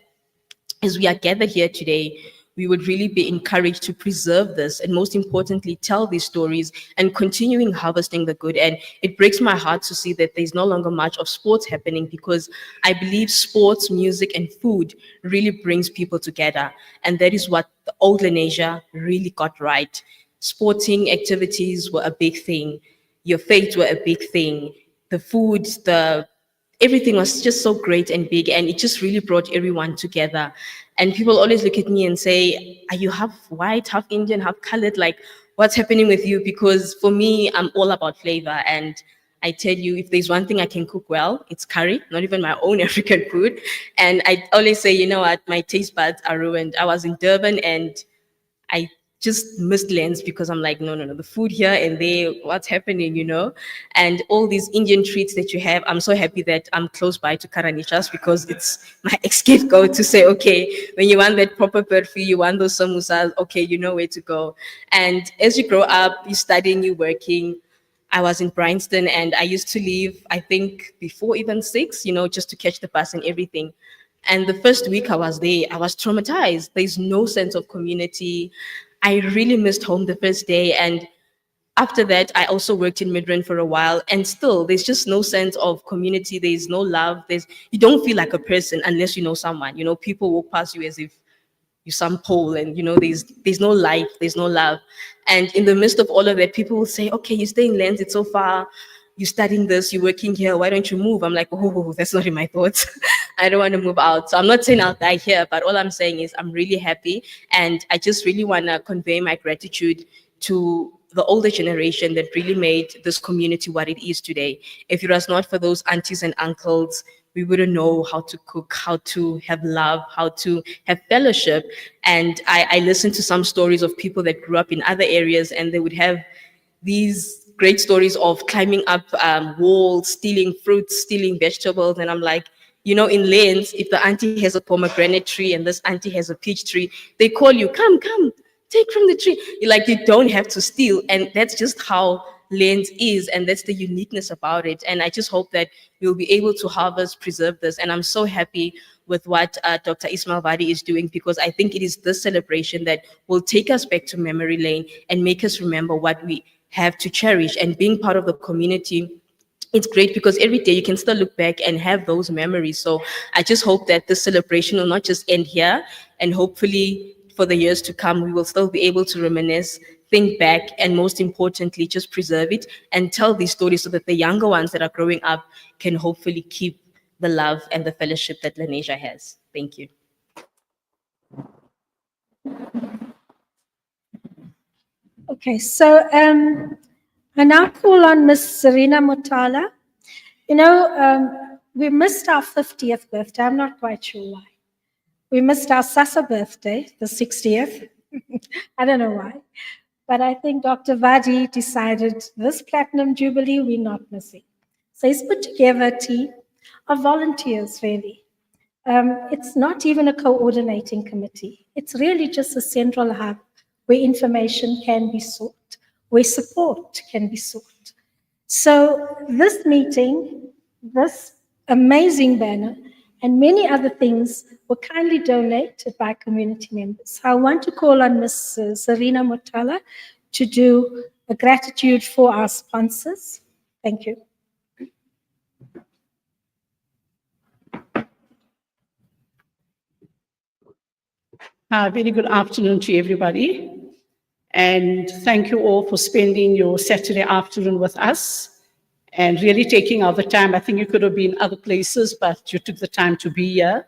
as we are gathered here today, we would really be encouraged to preserve this and most importantly, tell these stories and continuing harvesting the good. And it breaks my heart to see that there's no longer much of sports happening, because I believe sports, music, and food really brings people together. And that is what the old Lenasia really got right. Sporting activities were a big thing. Your faith were a big thing. The food, everything was just so great and big, and it just really brought everyone together. And people always look at me and say, are you half white, half Indian, half colored? Like, what's happening with you? Because for me, I'm all about flavor. And I tell you, if there's one thing I can cook well, it's curry, not even my own African food. And I always say, you know what, my taste buds are ruined. I was in Durban and I just missed Lens because I'm like, no, the food here and there, what's happening, you know? And all these Indian treats that you have, I'm so happy that I'm close by to Karanichas, because it's my scapegoat to say, okay, when you want that proper bird food, you want those samosas, okay, you know where to go. And as you grow up, you're studying, you're working. I was in Bryanston and I used to leave, I think, before even 6, you know, just to catch the bus and everything. And the first week I was there, I was traumatized. There's no sense of community. I really missed home the first day. And after that, I also worked in Midrand for a while. And still, there's just no sense of community. There's no love. You don't feel like a person unless you know someone. You know, people walk past you as if you're some pole, and you know, there's no life, there's no love. And in the midst of all of that, people will say, okay, you stay in Lens, it's so far, you're studying this, you're working here, why don't you move? I'm like, oh, that's not in my thoughts. I don't want to move out. So I'm not saying I'll die here, but all I'm saying is I'm really happy, and I just really want to convey my gratitude to the older generation that really made this community what it is today. If it was not for those aunties and uncles, we wouldn't know how to cook, how to have love, how to have fellowship. And I listened to some stories of people that grew up in other areas, and they would have these great stories of climbing up walls, stealing fruits, stealing vegetables. And I'm like, you know, in Lens, if the auntie has a pomegranate tree and this auntie has a peach tree, they call you, come, take from the tree. You don't have to steal. And that's just how Lens is, and that's the uniqueness about it. And I just hope that we'll be able to harvest, preserve this. And I'm so happy with what Dr. Ismail Vadi is doing, because I think it is this celebration that will take us back to memory lane and make us remember what we have to cherish. And being part of the community, it's great because every day you can still look back and have those memories. So I just hope that this celebration will not just end here, and hopefully for the years to come, we will still be able to reminisce, think back, and most importantly, just preserve it and tell these stories so that the younger ones that are growing up can hopefully keep the love and the fellowship that Lenasia has. Thank you. Okay, so I now call on Miss Serena Mutala. You know, we missed our 50th birthday. I'm not quite sure why. We missed our Sasa birthday, the 60th. I don't know why. But I think Dr. Vadi decided this Platinum Jubilee we're not missing. So he's put together a team of volunteers, really. It's not even a coordinating committee. It's really just a central hub where information can be sought, where support can be sought. So this meeting, this amazing banner, and many other things were kindly donated by community members. I want to call on Ms. Serena Motala to do a gratitude for our sponsors. Thank you. Very good afternoon to everybody. And thank you all for spending your Saturday afternoon with us and really taking out the time. I think you could have been other places, but you took the time to be here.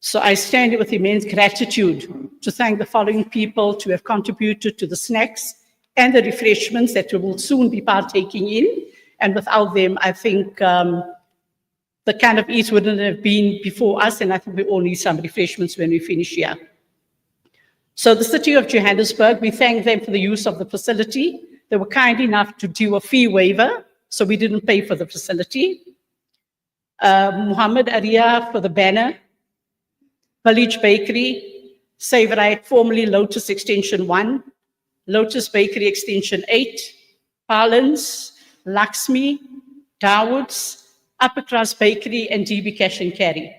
So I stand here with immense gratitude to thank the following people to have contributed to the snacks and the refreshments that we will soon be partaking in. And without them, I think the kind of eats wouldn't have been before us, and I think we all need some refreshments when we finish here. So the City of Johannesburg, we thank them for the use of the facility. They were kind enough to do a fee waiver, so we didn't pay for the facility. Muhammad Arya for the banner. Village Bakery, Saverite, formerly Lotus Extension 1, Lotus Bakery Extension 8, Palins, Lakshmi, Dawood's, Upper Class Bakery, and DB Cash and Carry.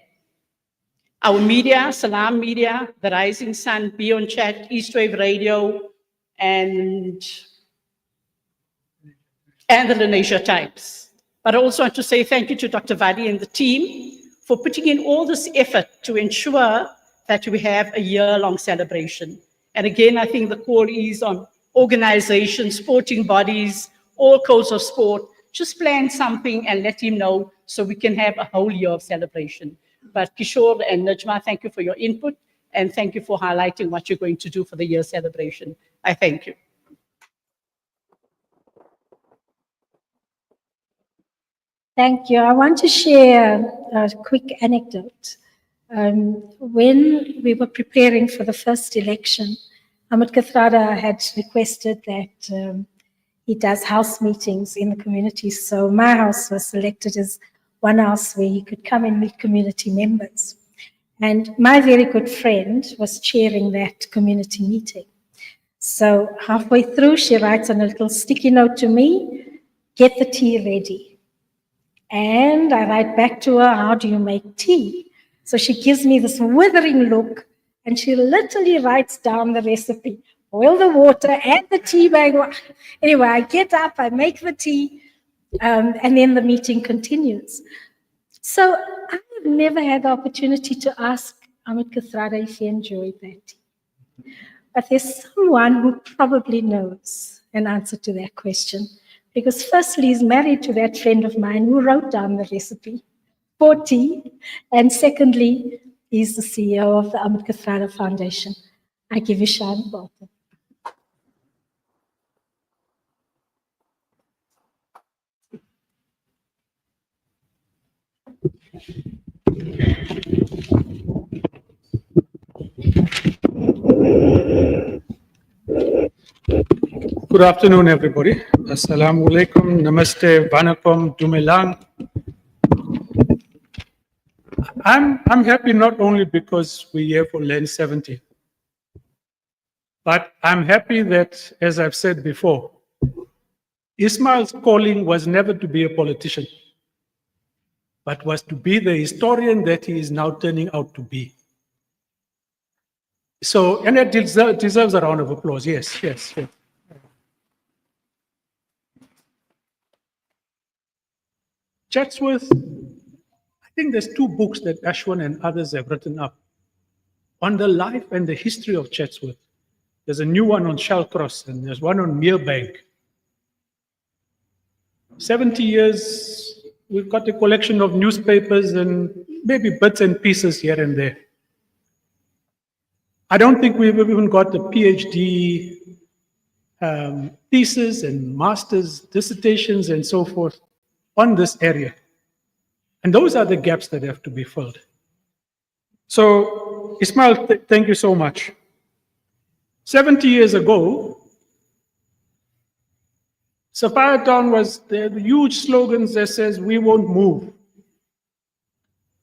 Our media, Salam Media, The Rising Sun, Beyond Chat, Eastwave Radio, and the Lenasia Times. But I also want to say thank you to Dr. Vadi and the team for putting in all this effort to ensure that we have a year-long celebration. And again, I think the call is on organizations, sporting bodies, all codes of sport, just plan something and let him know so we can have a whole year of celebration. But Kishore and Najma, thank you for your input, and thank you for highlighting what you're going to do for the year celebration. I thank you. Thank you. I want to share a quick anecdote. When we were preparing for the first election, Ahmed Kathrada had requested that he does house meetings in the community. So my house was selected as one house where he could come and meet community members. And my very good friend was chairing that community meeting. So halfway through, she writes on a little sticky note to me, "Get the tea ready." And I write back to her, "How do you make tea?" So she gives me this withering look, and she literally writes down the recipe. Boil the water, add the tea bag. Anyway, I get up, I make the tea, and then the meeting continues. So I've never had the opportunity to ask Ahmed Kathrada if he enjoyed that tea. But there's someone who probably knows an answer to that question. Because firstly, he's married to that friend of mine who wrote down the recipe for tea. And secondly, he's the CEO of the Ahmed Kathrada Foundation. I give you Shan Balton. Good afternoon, everybody. Assalamu alaikum, namaste, vanakkam, dumelang. I'm happy not only because we're here for Land 70, but I'm happy that, as I've said before, Ismail's calling was never to be a politician, but was to be the historian that he is now turning out to be. So, and it deserves a round of applause. Yes, yes, yes. Chatsworth, I think there's two books that Ashwin and others have written up on the life and the history of Chatsworth. There's a new one on Shallcross and there's one on Merebank. 70 years, we've got a collection of newspapers and maybe bits and pieces here and there. I don't think we've even got the PhD thesis and master's dissertations and so forth on this area. And those are the gaps that have to be filled. So, Ismail, thank you so much. 70 years ago, Sapphire Town was the huge slogans that says, "We won't move."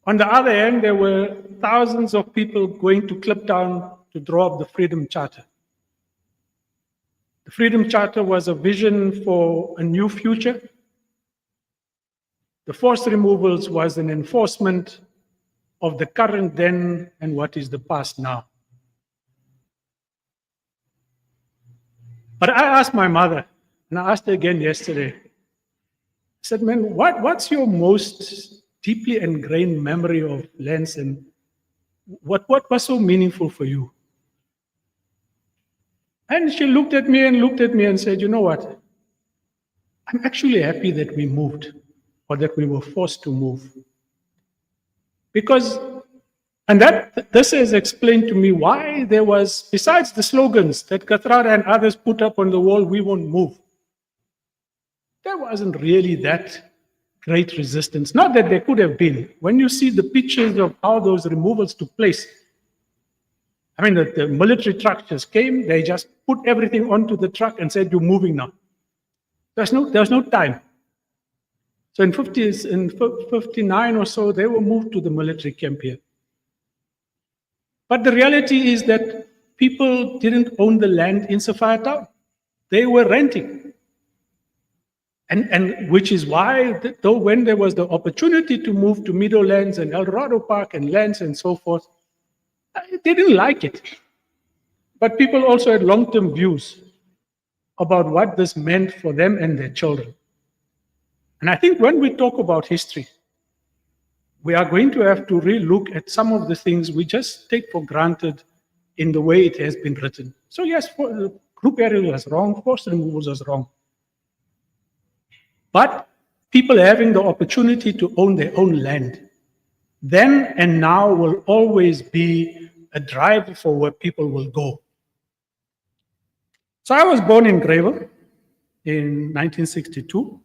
On the other hand, there were thousands of people going to Kliptown to draw up the Freedom Charter. The Freedom Charter was a vision for a new future. The forced removals was an enforcement of the current then and what is the past now. But I asked my mother, and I asked her again yesterday, I said, man, what's your most deeply ingrained memory of Lens, and what was so meaningful for you? And she looked at me and said, you know what? I'm actually happy that we moved, or that we were forced to move. Because, and this has explained to me why there was, besides the slogans that Kathrada and others put up on the wall, we won't move, there wasn't really that great resistance. Not that there could have been. When you see the pictures of how those removals took place, I mean, the military trucks just came, they just put everything onto the truck and said, you're moving now. There's no time. So in 59 or so, they were moved to the military camp here. But the reality is that people didn't own the land in Sophia Town. They were renting. And which is why, though when there was the opportunity to move to Meadowlands and Eldorado Park and lands and so forth, they didn't like it. But people also had long-term views about what this meant for them and their children. And I think when we talk about history, we are going to have to re-look at some of the things we just take for granted in the way it has been written. So yes, group area was wrong, forced removals was wrong. But people having the opportunity to own their own land, then and now will always be a driver for where people will go. So I was born in Greyville in 1962,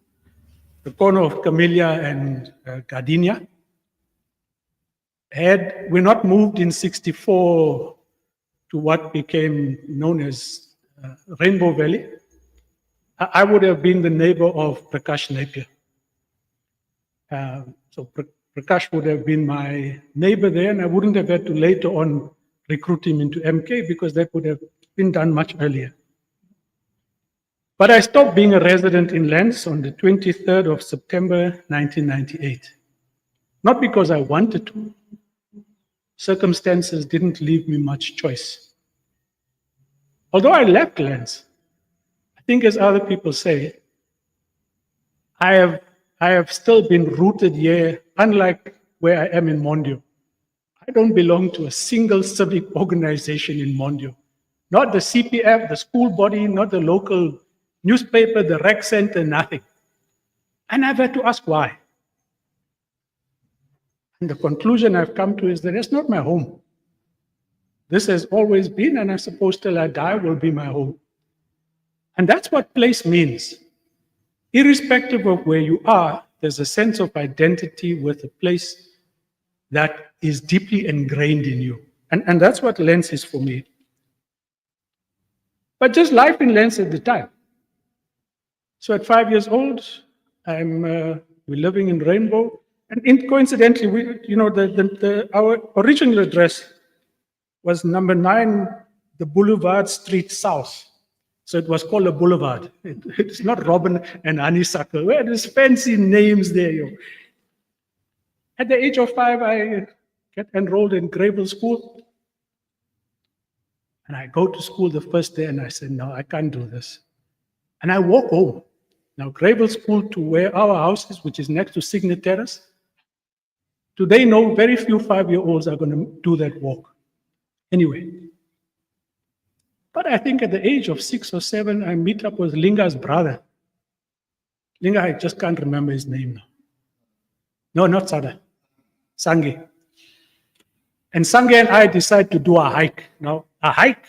the corner of Camellia and Gardenia. Had we not moved in 64 to what became known as Rainbow Valley, I would have been the neighbor of Prakash Napier. So Prakash would have been my neighbor there, and I wouldn't have had to later on recruit him into MK because that would have been done much earlier. But I stopped being a resident in Lens on the 23rd of September 1998. Not because I wanted to. Circumstances didn't leave me much choice. Although I left Lens, I think as other people say, I have still been rooted here, unlike where I am in Mondio. I don't belong to a single civic organization in Mondio. Not the CPF, the school body, not the local newspaper, the rec center, nothing. And I've had to ask why. And the conclusion I've come to is that it's not my home. This has always been, and I suppose till I die will be my home. And that's what place means. Irrespective of where you are, there's a sense of identity with a place that is deeply ingrained in you. And that's what Lens is for me. But just life in Lens at the time. So at 5 years old, we're living in Rainbow. And coincidentally, our original address was number 9, the Boulevard Street South. So it was called a boulevard. It's not Robin and Honeysuckle. Where there's fancy names there. Yo. At the age of 5, I get enrolled in Greyville School. And I go to school the first day and I said, no, I can't do this. And I walk home. Now, Greyville School to where our house is, which is next to Signet Terrace, today, no, very few 5-year-olds are going to do that walk. Anyway. But I think at the age of 6 or 7, I meet up with Linga's brother. Linga, I just can't remember his name now. No, not Sada. Sangi. And Sangi and I decide to do a hike. Now, a hike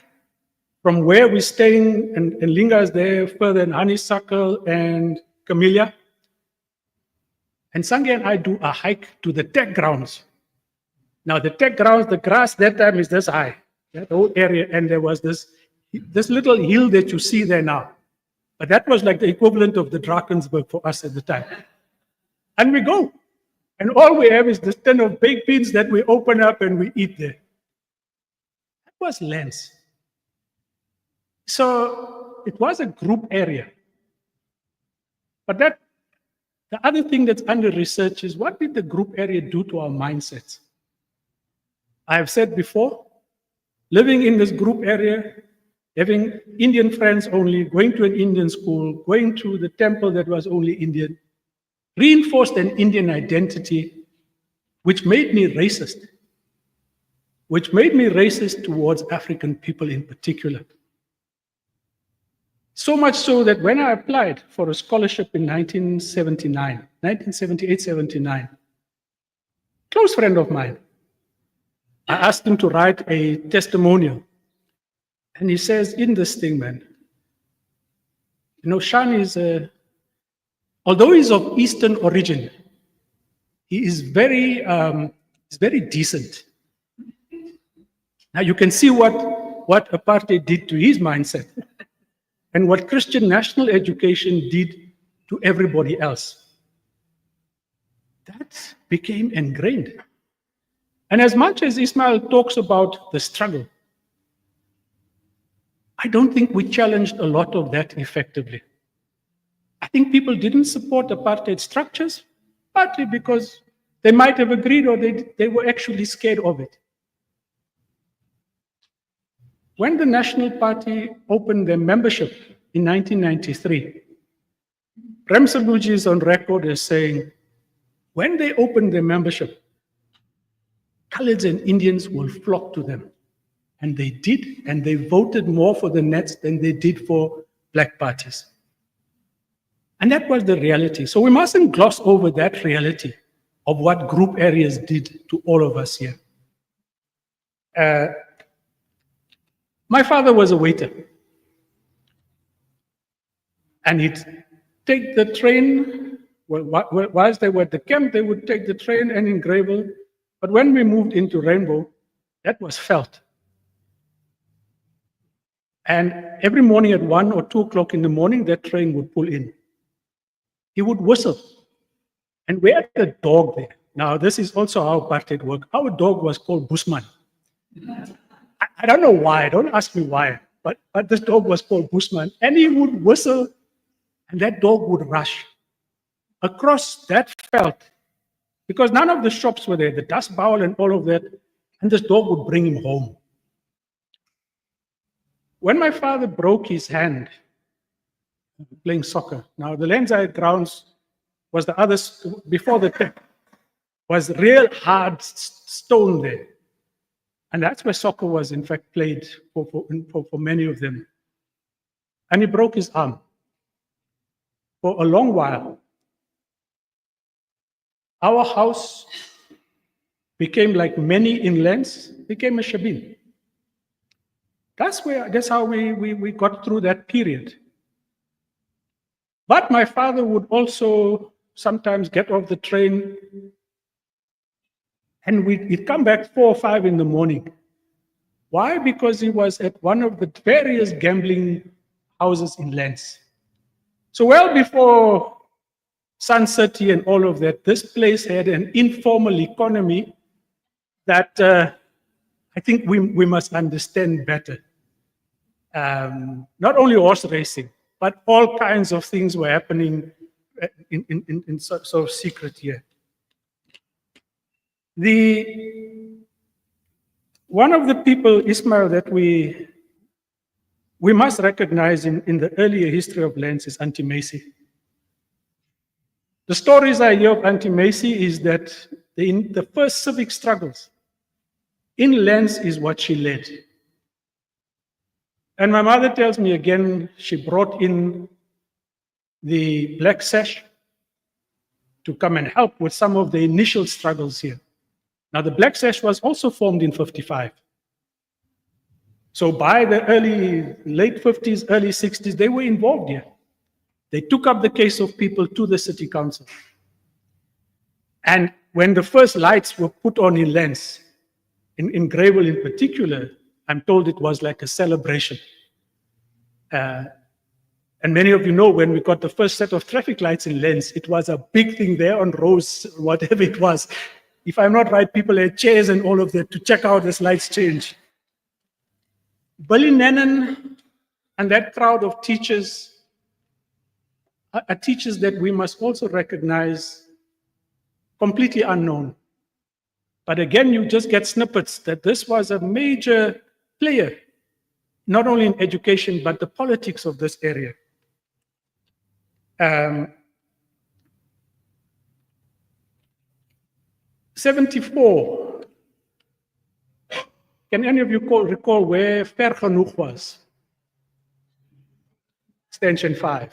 from where we're staying, and Linga is there further in Honeysuckle and Camellia. And Sangi and I do a hike to the tech grounds. Now, the tech grounds, the grass that time is this high, that whole area, and there was this little hill that you see there now. But that was like the equivalent of the Drakensberg for us at the time. And we go. And all we have is this tin of baked beans that we open up and we eat there. That was Lens. So it was a group area. But that The other thing that's under research is, what did the group area do to our mindsets? I have said before, living in this group area, having Indian friends only, going to an Indian school, going to the temple that was only Indian, reinforced an Indian identity, which made me racist towards African people in particular. So much so that when I applied for a scholarship in 1978-79, close friend of mine, I asked him to write a testimonial. And he says, in this thing, man, Shan is, although he's of Eastern origin, he is very decent. Now you can see what apartheid did to his mindset and what Christian national education did to everybody else. That became ingrained. And as much as Ismail talks about the struggle, I don't think we challenged a lot of that effectively. I think people didn't support apartheid structures, partly because they might have agreed or they were actually scared of it. When the National Party opened their membership in 1993, Prem Sabuji is on record as saying, when they opened their membership, Khaleds and Indians will flock to them. And they did, and they voted more for the Nets than they did for black parties. And that was the reality. So we mustn't gloss over that reality of what group areas did to all of us here. My father was a waiter. And he'd take the train, whilst they were at the camp, they would take the train and in Greyville. But when we moved into Rainbow, that was felt. And every morning at 1 or 2 o'clock in the morning, that train would pull in. He would whistle. And we had a dog there. Now, this is also how apartheid worked. Our dog was called Busman. I don't know why. Don't ask me why. But this dog was called Busman. And he would whistle, and that dog would rush across that veld. Because none of the shops were there, the dust bowl and all of that. And this dog would bring him home. When my father broke his hand playing soccer, now the Lenasia grounds was the other, before the tech, was real hard stone there. And that's where soccer was, in fact, played for many of them. And he broke his arm. For a long while, our house became, like many inlands, became a shabin. That's how we got through that period. But my father would also sometimes get off the train and he'd come back 4 or 5 in the morning. Why? Because he was at one of the various gambling houses in Lens. So well before Sun City and all of that, this place had an informal economy that I think we must understand better. Not only horse racing, but all kinds of things were happening in sort of secret here. One of the people, Ismail, that we must recognize in the earlier history of Lens is Auntie Macy. The stories I hear of Auntie Macy is that in the first civic struggles in Lens is what she led. And my mother tells me again, she brought in the Black Sash to come and help with some of the initial struggles here. Now, the Black Sash was also formed in 55. So by the late 50s, early 60s, they were involved here. They took up the case of people to the city council. And when the first lights were put on in Lens, in Greyville in particular, I'm told it was like a celebration. And many of you know when we got the first set of traffic lights in Lens, it was a big thing there on Rose, whatever it was. If I'm not right, people had chairs and all of that to check out as lights change. Billy Nennan and that crowd of teachers, are teachers that we must also recognize completely unknown. But again, you just get snippets that this was a major player, not only in education, but the politics of this area. 74. Can any of you recall where Ver Genoeg was? Extension 5.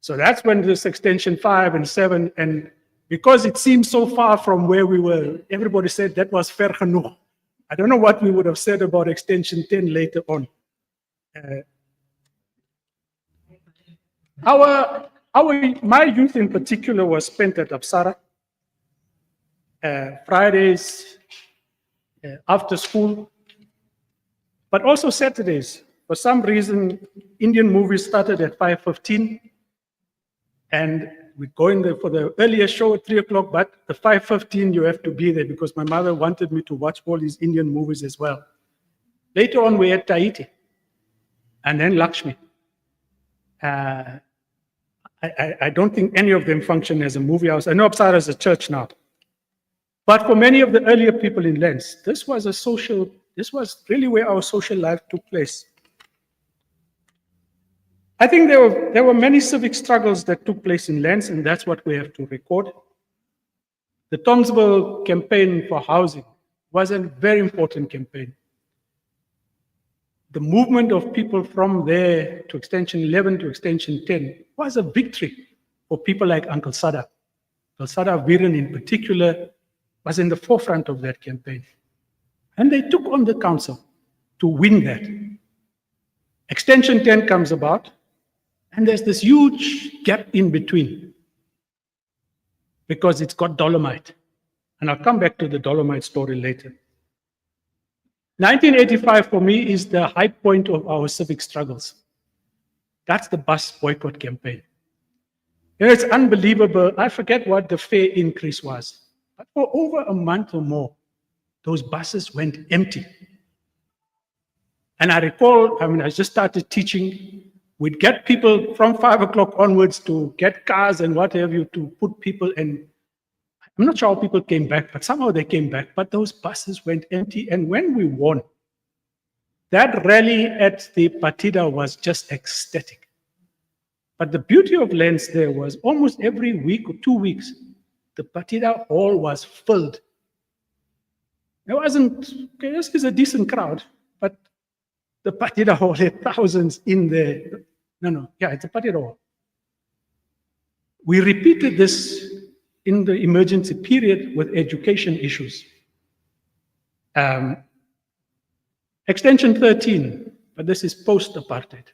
So that's when this extension 5 and 7, and because it seemed so far from where we were, everybody said that was Ver Genoeg. I don't know what we would have said about extension 10 later on. My youth in particular was spent at Apsara. Fridays after school, but also Saturdays. For some reason, Indian movies started at 5:15, and we go in there for the earlier show at 3 o'clock, but the 5:15 you have to be there because my mother wanted me to watch all these Indian movies as well. Later on, we had Tahiti, and then Lakshmi. I don't think any of them function as a movie house. I know Apsara is a church now. But for many of the earlier people in Lens, this was really where our social life took place. I think there were many civic struggles that took place in Lens, and that's what we have to record. The Townsville campaign for housing was a very important campaign. The movement of people from there to Extension 11 to Extension 10 was a victory for people like Uncle Sada. Uncle Sada Viren in particular was in the forefront of that campaign. And they took on the council to win that. Extension 10 comes about, and there's this huge gap in between because it's got dolomite. And I'll come back to the dolomite story later. 1985 for me is the high point of our civic struggles. That's the bus boycott campaign. You know, it's unbelievable. I forget what the fare increase was. But for over a month or more, those buses went empty. And I recall, I just started teaching. We'd get people from 5 o'clock onwards to get cars and what have you to put people in. I'm not sure how people came back, but somehow they came back. But those buses went empty. And when we won, that rally at the Partida was just ecstatic. But the beauty of Lens there was almost every week or 2 weeks, the Partida hall was filled. It wasn't, okay, this is a decent crowd, but the Partida hall had thousands in there. It's a Partida hall. We repeated this in the emergency period with education issues. Extension 13, but this is post-apartheid.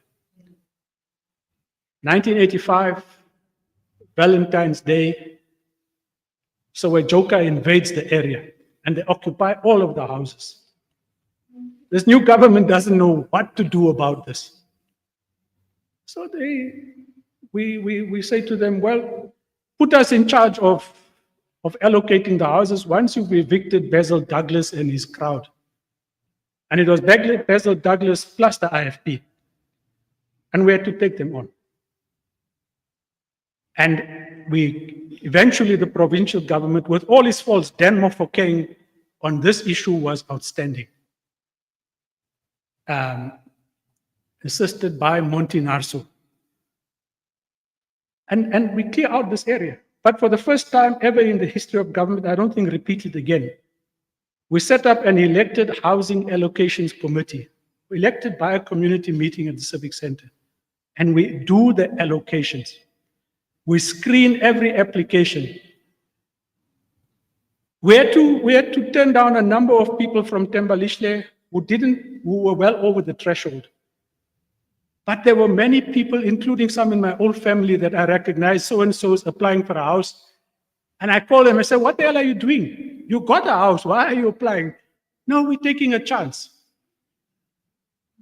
1985, Valentine's Day. So a Joka invades the area and they occupy all of the houses. This new government doesn't know what to do about this. So we say to them, well, put us in charge of allocating the houses once you've evicted Basil Douglas and his crowd. And it was Basil Douglas plus the IFP. And we had to take them on. And eventually the provincial government, with all its faults, Dan Mofokeng on this issue was outstanding. Assisted by Monty Narso. And we clear out this area. But for the first time ever in the history of government, I don't think repeated again, we set up an elected housing allocations committee, elected by a community meeting at the Civic Center. And we do the allocations. We screen every application. We had to turn down a number of people from Thembalihle who were well over the threshold. But there were many people, including some in my old family, that I recognized, so-and-so is applying for a house. And I called them, I said, what the hell are you doing? You got a house, why are you applying? No, we're taking a chance.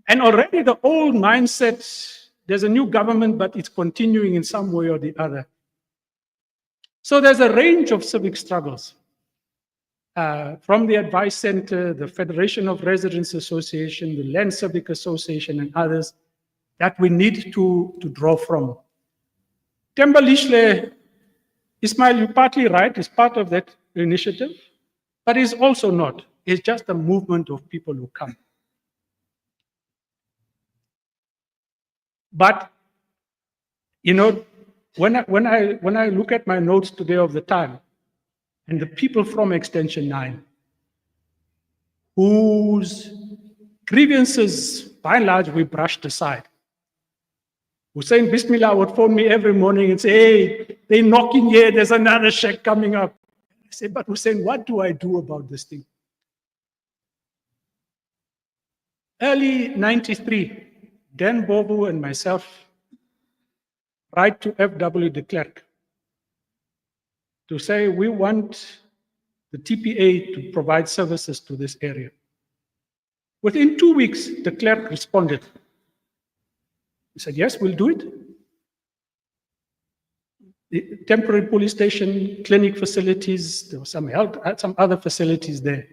And already the old mindset, there's a new government, but it's continuing in some way or the other. So there's a range of civic struggles. From the Advice Center, the Federation of Residents Association, the Land Civic Association, and others, that we need to draw from. Thembelihle, Ismail, you're partly right, is part of that initiative, but it's also not. It's just a movement of people who come. But, you know, when I look at my notes today of the time, and the people from Extension 9, whose grievances, by and large, we brushed aside. Hussein Bismillah would phone me every morning and say, hey, they're knocking here, there's another sheikh coming up. I said, but Hussein, what do I do about this thing? Early 93, Dan Bobu and myself write to FW de Klerk to say we want the TPA to provide services to this area. Within 2 weeks, de Klerk responded. He said, yes, we'll do it. The temporary police station, clinic facilities, there was some health, some other facilities there.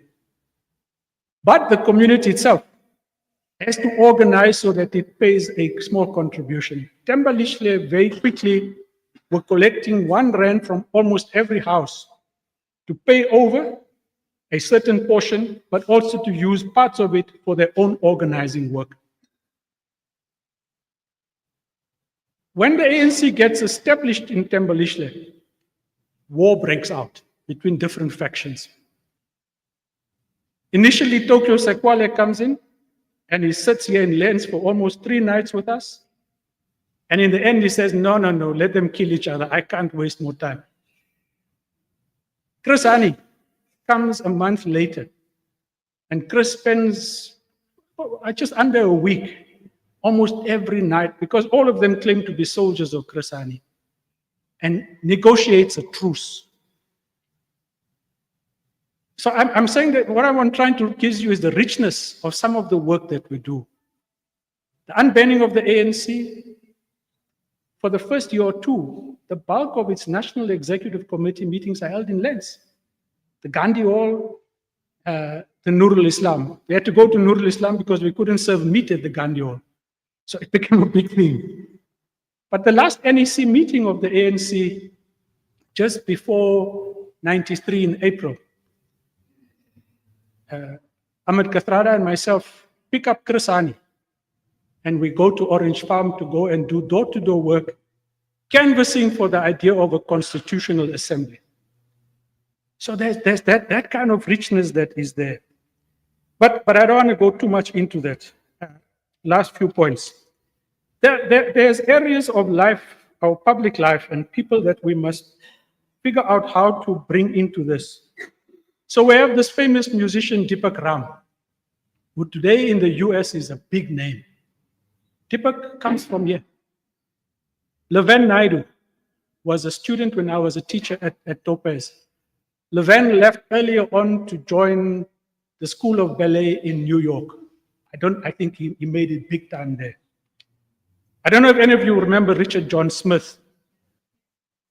But the community itself has to organize so that it pays a small contribution. Thembelihle very quickly were collecting R1 from almost every house to pay over a certain portion, but also to use parts of it for their own organizing work. When the ANC gets established in Thembelihle, war breaks out between different factions. Initially, Tokyo Sekwale comes in, and he sits here in Lens for almost 3 nights with us. And in the end, he says, no, no, no, let them kill each other. I can't waste more time. Chris Hani comes a month later, and Chris spends just under a week, almost every night, because all of them claim to be soldiers of Chris Hani, and negotiates a truce. So I'm saying that what I'm trying to give you is the richness of some of the work that we do. The unbanning of the ANC, for the first year or two, the bulk of its National Executive Committee meetings are held in Lens. The Gandhi Hall, the Nurul Islam. We had to go to Nurul Islam because we couldn't serve meat at the Gandhi Hall. So it became a big thing. But the last NEC meeting of the ANC, just before 93 in April, Ahmed Kathrada and myself pick up Chris Hani, and we go to Orange Farm to go and do door-to-door work, canvassing for the idea of a constitutional assembly. So there's that kind of richness that is there. But I don't want to go too much into that. Last few points. There's areas of life, our public life, and people that we must figure out how to bring into this. So we have this famous musician, Deepak Ram, who today in the US is a big name. Deepak comes from here. Levan Naidu was a student when I was a teacher at Topaz. Levan left earlier on to join the School of Ballet in New York. I think he made it big time there. I don't know if any of you remember Richard John Smith.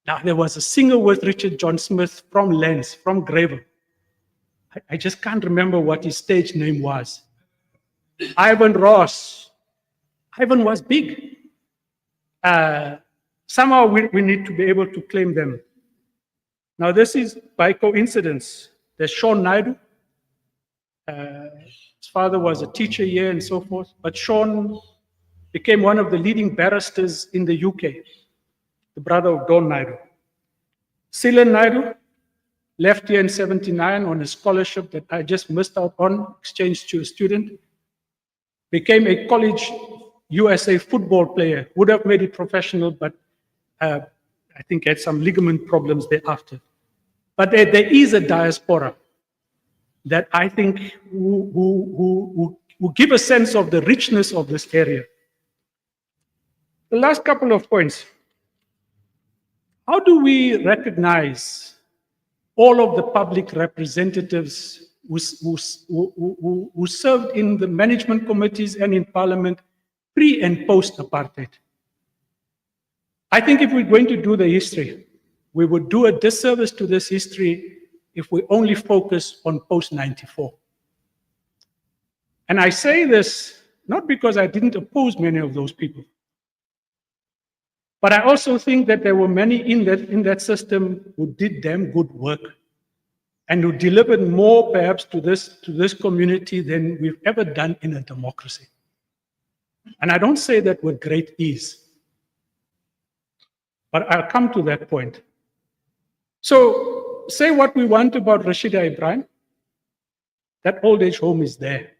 Now, there was a singer with Richard John Smith from Lens, from Greyville. I just can't remember what his stage name was. Ivan Ross. Ivan was big. Somehow we need to be able to claim them. Now, this is by coincidence. There's Sean Naidu. His father was a teacher here and so forth. But Sean became one of the leading barristers in the UK, the brother of Don Naidu. Silan Naidu left here in 79 on a scholarship that I just missed out on, exchanged to a student. Became a college USA football player. Would have made it professional, but I think had some ligament problems thereafter. But there is a diaspora that I think will give a sense of the richness of this area. The last couple of points. How do we recognize all of the public representatives who served in the management committees and in parliament pre and post apartheid? I think if we're going to do the history, we would do a disservice to this history if we only focus on post 94. And I say this not because I didn't oppose many of those people. But I also think that there were many in that system who did damn good work and who delivered more perhaps to this community than we've ever done in a democracy. And I don't say that with great ease, but I'll come to that point. So say what we want about Rashida Ibrahim, that old age home is there.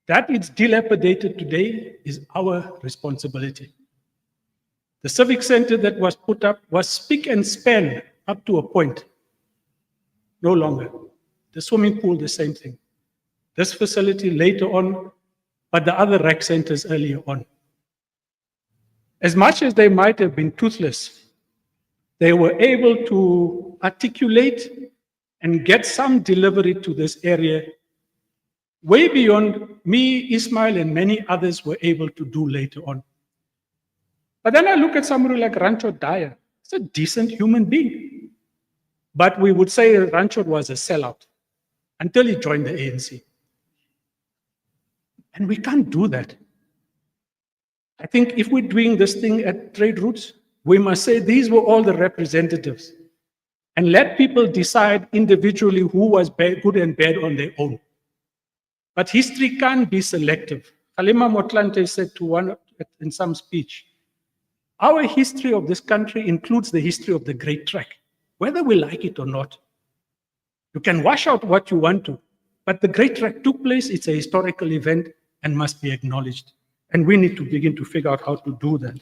That it's dilapidated today is our responsibility. The civic center that was put up was spick and span up to a point. No longer. The swimming pool, the same thing. This facility later on, but the other rec centers earlier on. As much as they might have been toothless, they were able to articulate and get some delivery to this area way beyond me, Ismail, and many others were able to do later on. But then I look at somebody like Rancho Daya. He's a decent human being. But we would say Rancho was a sellout until he joined the ANC. And we can't do that. I think if we're doing this thing at Trade Routes, we must say these were all the representatives and let people decide individually who was good and bad on their own. But history can't be selective. Halima Motlanthe said to one in some speech, our history of this country includes the history of the Great Trek, whether we like it or not. You can wash out what you want to, but the Great Trek took place, it's a historical event and must be acknowledged. And we need to begin to figure out how to do that.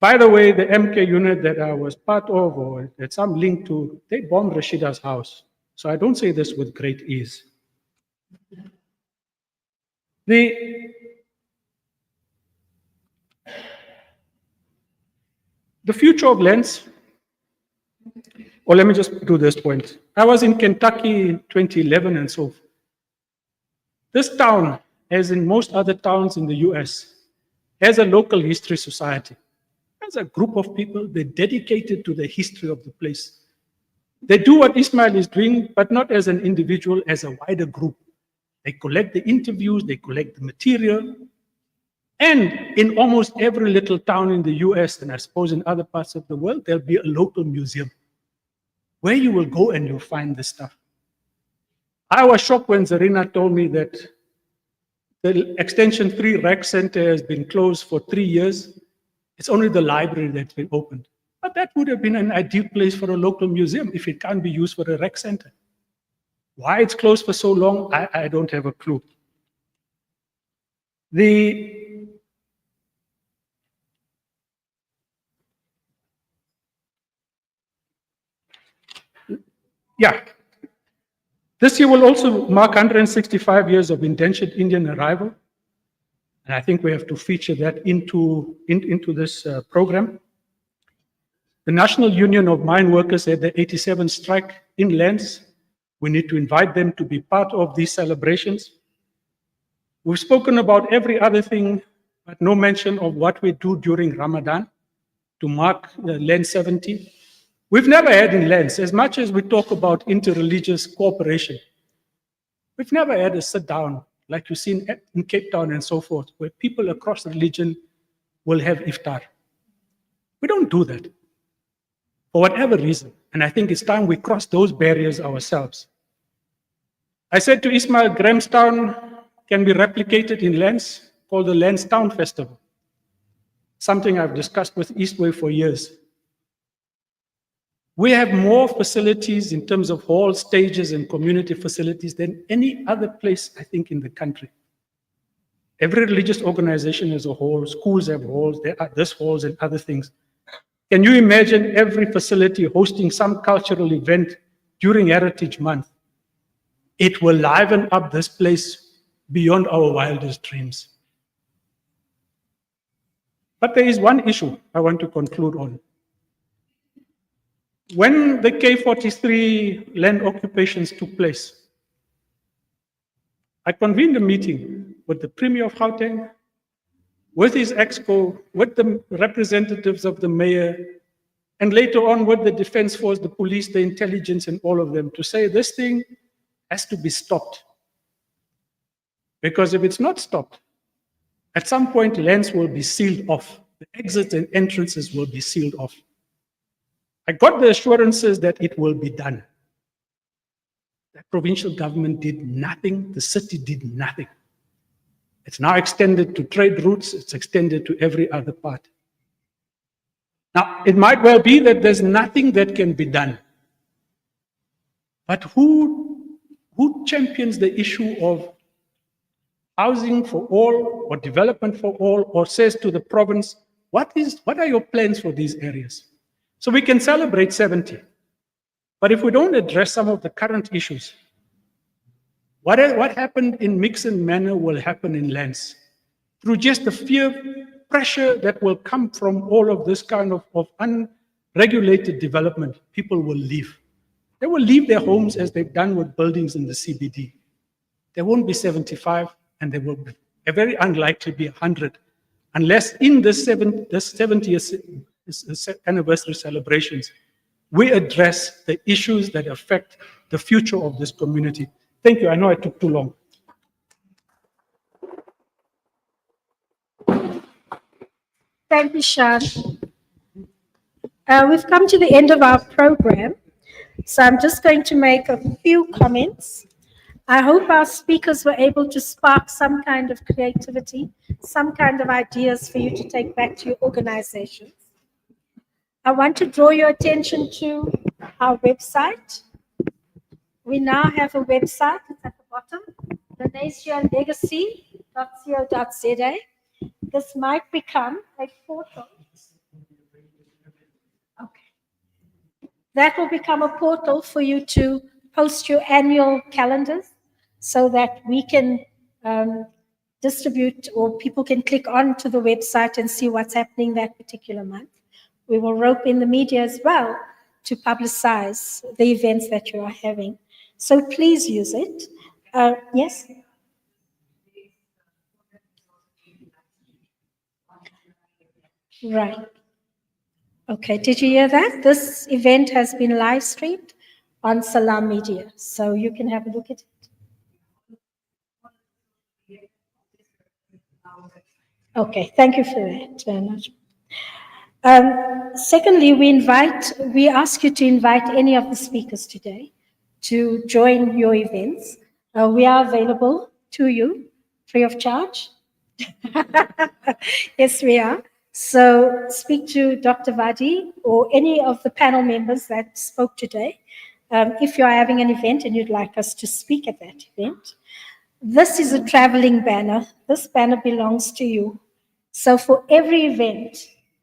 By the way, the MK unit that I was part of, or had some link to, they bombed Rashida's house. So I don't say this with great ease. The future of lands, or let me just do this point. I was in Kentucky in 2011 and so forth. This town, as in most other towns in the US, has a local history society. There's a group of people, they're dedicated to the history of the place. They do what Ismail is doing, but not as an individual, as a wider group. They collect the interviews, they collect the material. And in almost every little town in the US, and I suppose in other parts of the world, there'll be a local museum where you will go and you'll find this stuff. I was shocked when Zarina told me that the Extension 3 Rec Center has been closed for 3 years. It's only the library that's been opened. But that would have been an ideal place for a local museum if it can't be used for a rec center. Why it's closed for so long, I don't have a clue. This year will also mark 165 years of indentured Indian arrival. And I think we have to feature that into this program. The National Union of Mine Workers had the 87th strike in lands. We need to invite them to be part of these celebrations. We've spoken about every other thing, but no mention of what we do during Ramadan to mark Land 70. We've never had in lands, as much as we talk about interreligious cooperation, we've never had a sit down like you see in Cape Town and so forth, where people across religion will have iftar. We don't do that for whatever reason. And I think it's time we cross those barriers ourselves. I said to Ismail, Grahamstown can be replicated in lands called the Landstown Festival, something I've discussed with Eastway for years. We have more facilities in terms of halls, stages, and community facilities than any other place, I think, in the country. Every religious organization has a hall, schools have halls, there are this halls and other things. Can you imagine every facility hosting some cultural event during Heritage Month? It will liven up this place beyond our wildest dreams. But there is one issue I want to conclude on. When the K43 land occupations took place, I convened a meeting with the Premier of Gauteng, with his exco, with the representatives of the mayor, and later on with the Defense Force, the police, the intelligence, and all of them to say this thing has to be stopped. Because if it's not stopped, At some point, lands will be sealed off. The exits and entrances will be sealed off. I got the assurances that it will be done. The provincial government did nothing. The city did nothing. It's now extended to trade routes. It's extended to every other part. Now, it might well be that there's nothing that can be done. But who champions the issue of housing for all or development for all, or says to the province, what are your plans for these areas? So we can celebrate 70. But if we don't address some of the current issues, what happened in Mixon Manor will happen in Lens. Through just the fear, pressure that will come from all of this kind of unregulated development, people will leave. They will leave their homes as they've done with buildings in the CBD. There won't be 75, and there will be very unlikely be 100, unless in the 70th anniversary celebrations, we address the issues that affect the future of this community. Thank you. I know I took too long. Thank you, Shan. We've come to the end of our program, so I'm just going to make a few comments. I hope our speakers were able to spark some kind of creativity, some kind of ideas for you to take back to your organizations. I want to draw your attention to our website. We now have a website, it's at the bottom, lenasialegacy.co.za. This might become a portal. Okay. That will become a portal for you to post your annual calendars so that we can distribute, or people can click onto the website and see what's happening that particular month. We will rope in the media as well to publicize the events that you are having. So please use it. Yes? Right. Okay, did you hear that? This event has been live streamed on Salam Media, so you can have a look at it. Okay, thank you for that, Bernard. Secondly, we ask you to invite any of the speakers today to join your events. We are available to you free of charge. Yes, we are. So speak to Dr. Vadi or any of the panel members that spoke today. If you are having an event and you'd like us to speak at that event. This is a traveling banner. This banner belongs to you. So for every event,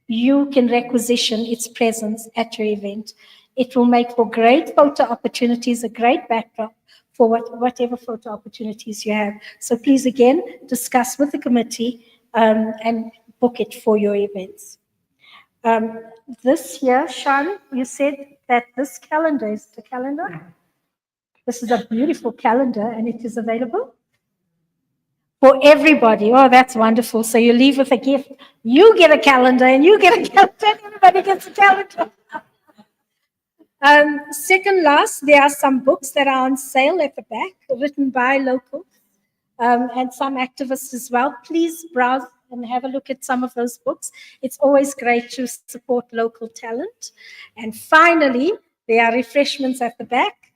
you can requisition its presence at your event. It will make for great photo opportunities, a great backdrop for whatever photo opportunities you have. So please, again, discuss with the committee and book it for your events. This year, Shan, you said that this calendar is the calendar. This is a beautiful calendar, and it is available for everybody. Oh, that's wonderful. So you leave with a gift. You get a calendar, and you get a calendar, and everybody gets a calendar. Second last, there are some books that are on sale at the back, written by locals and some activists as well. Please browse and have a look at some of those books. It's always great to support local talent. And finally, there are refreshments at the back.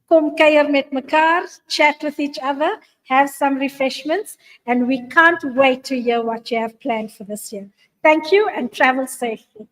Kom kuier met mekaar, chat with each other, have some refreshments, and we can't wait to hear what you have planned for this year. Thank you, and travel safely.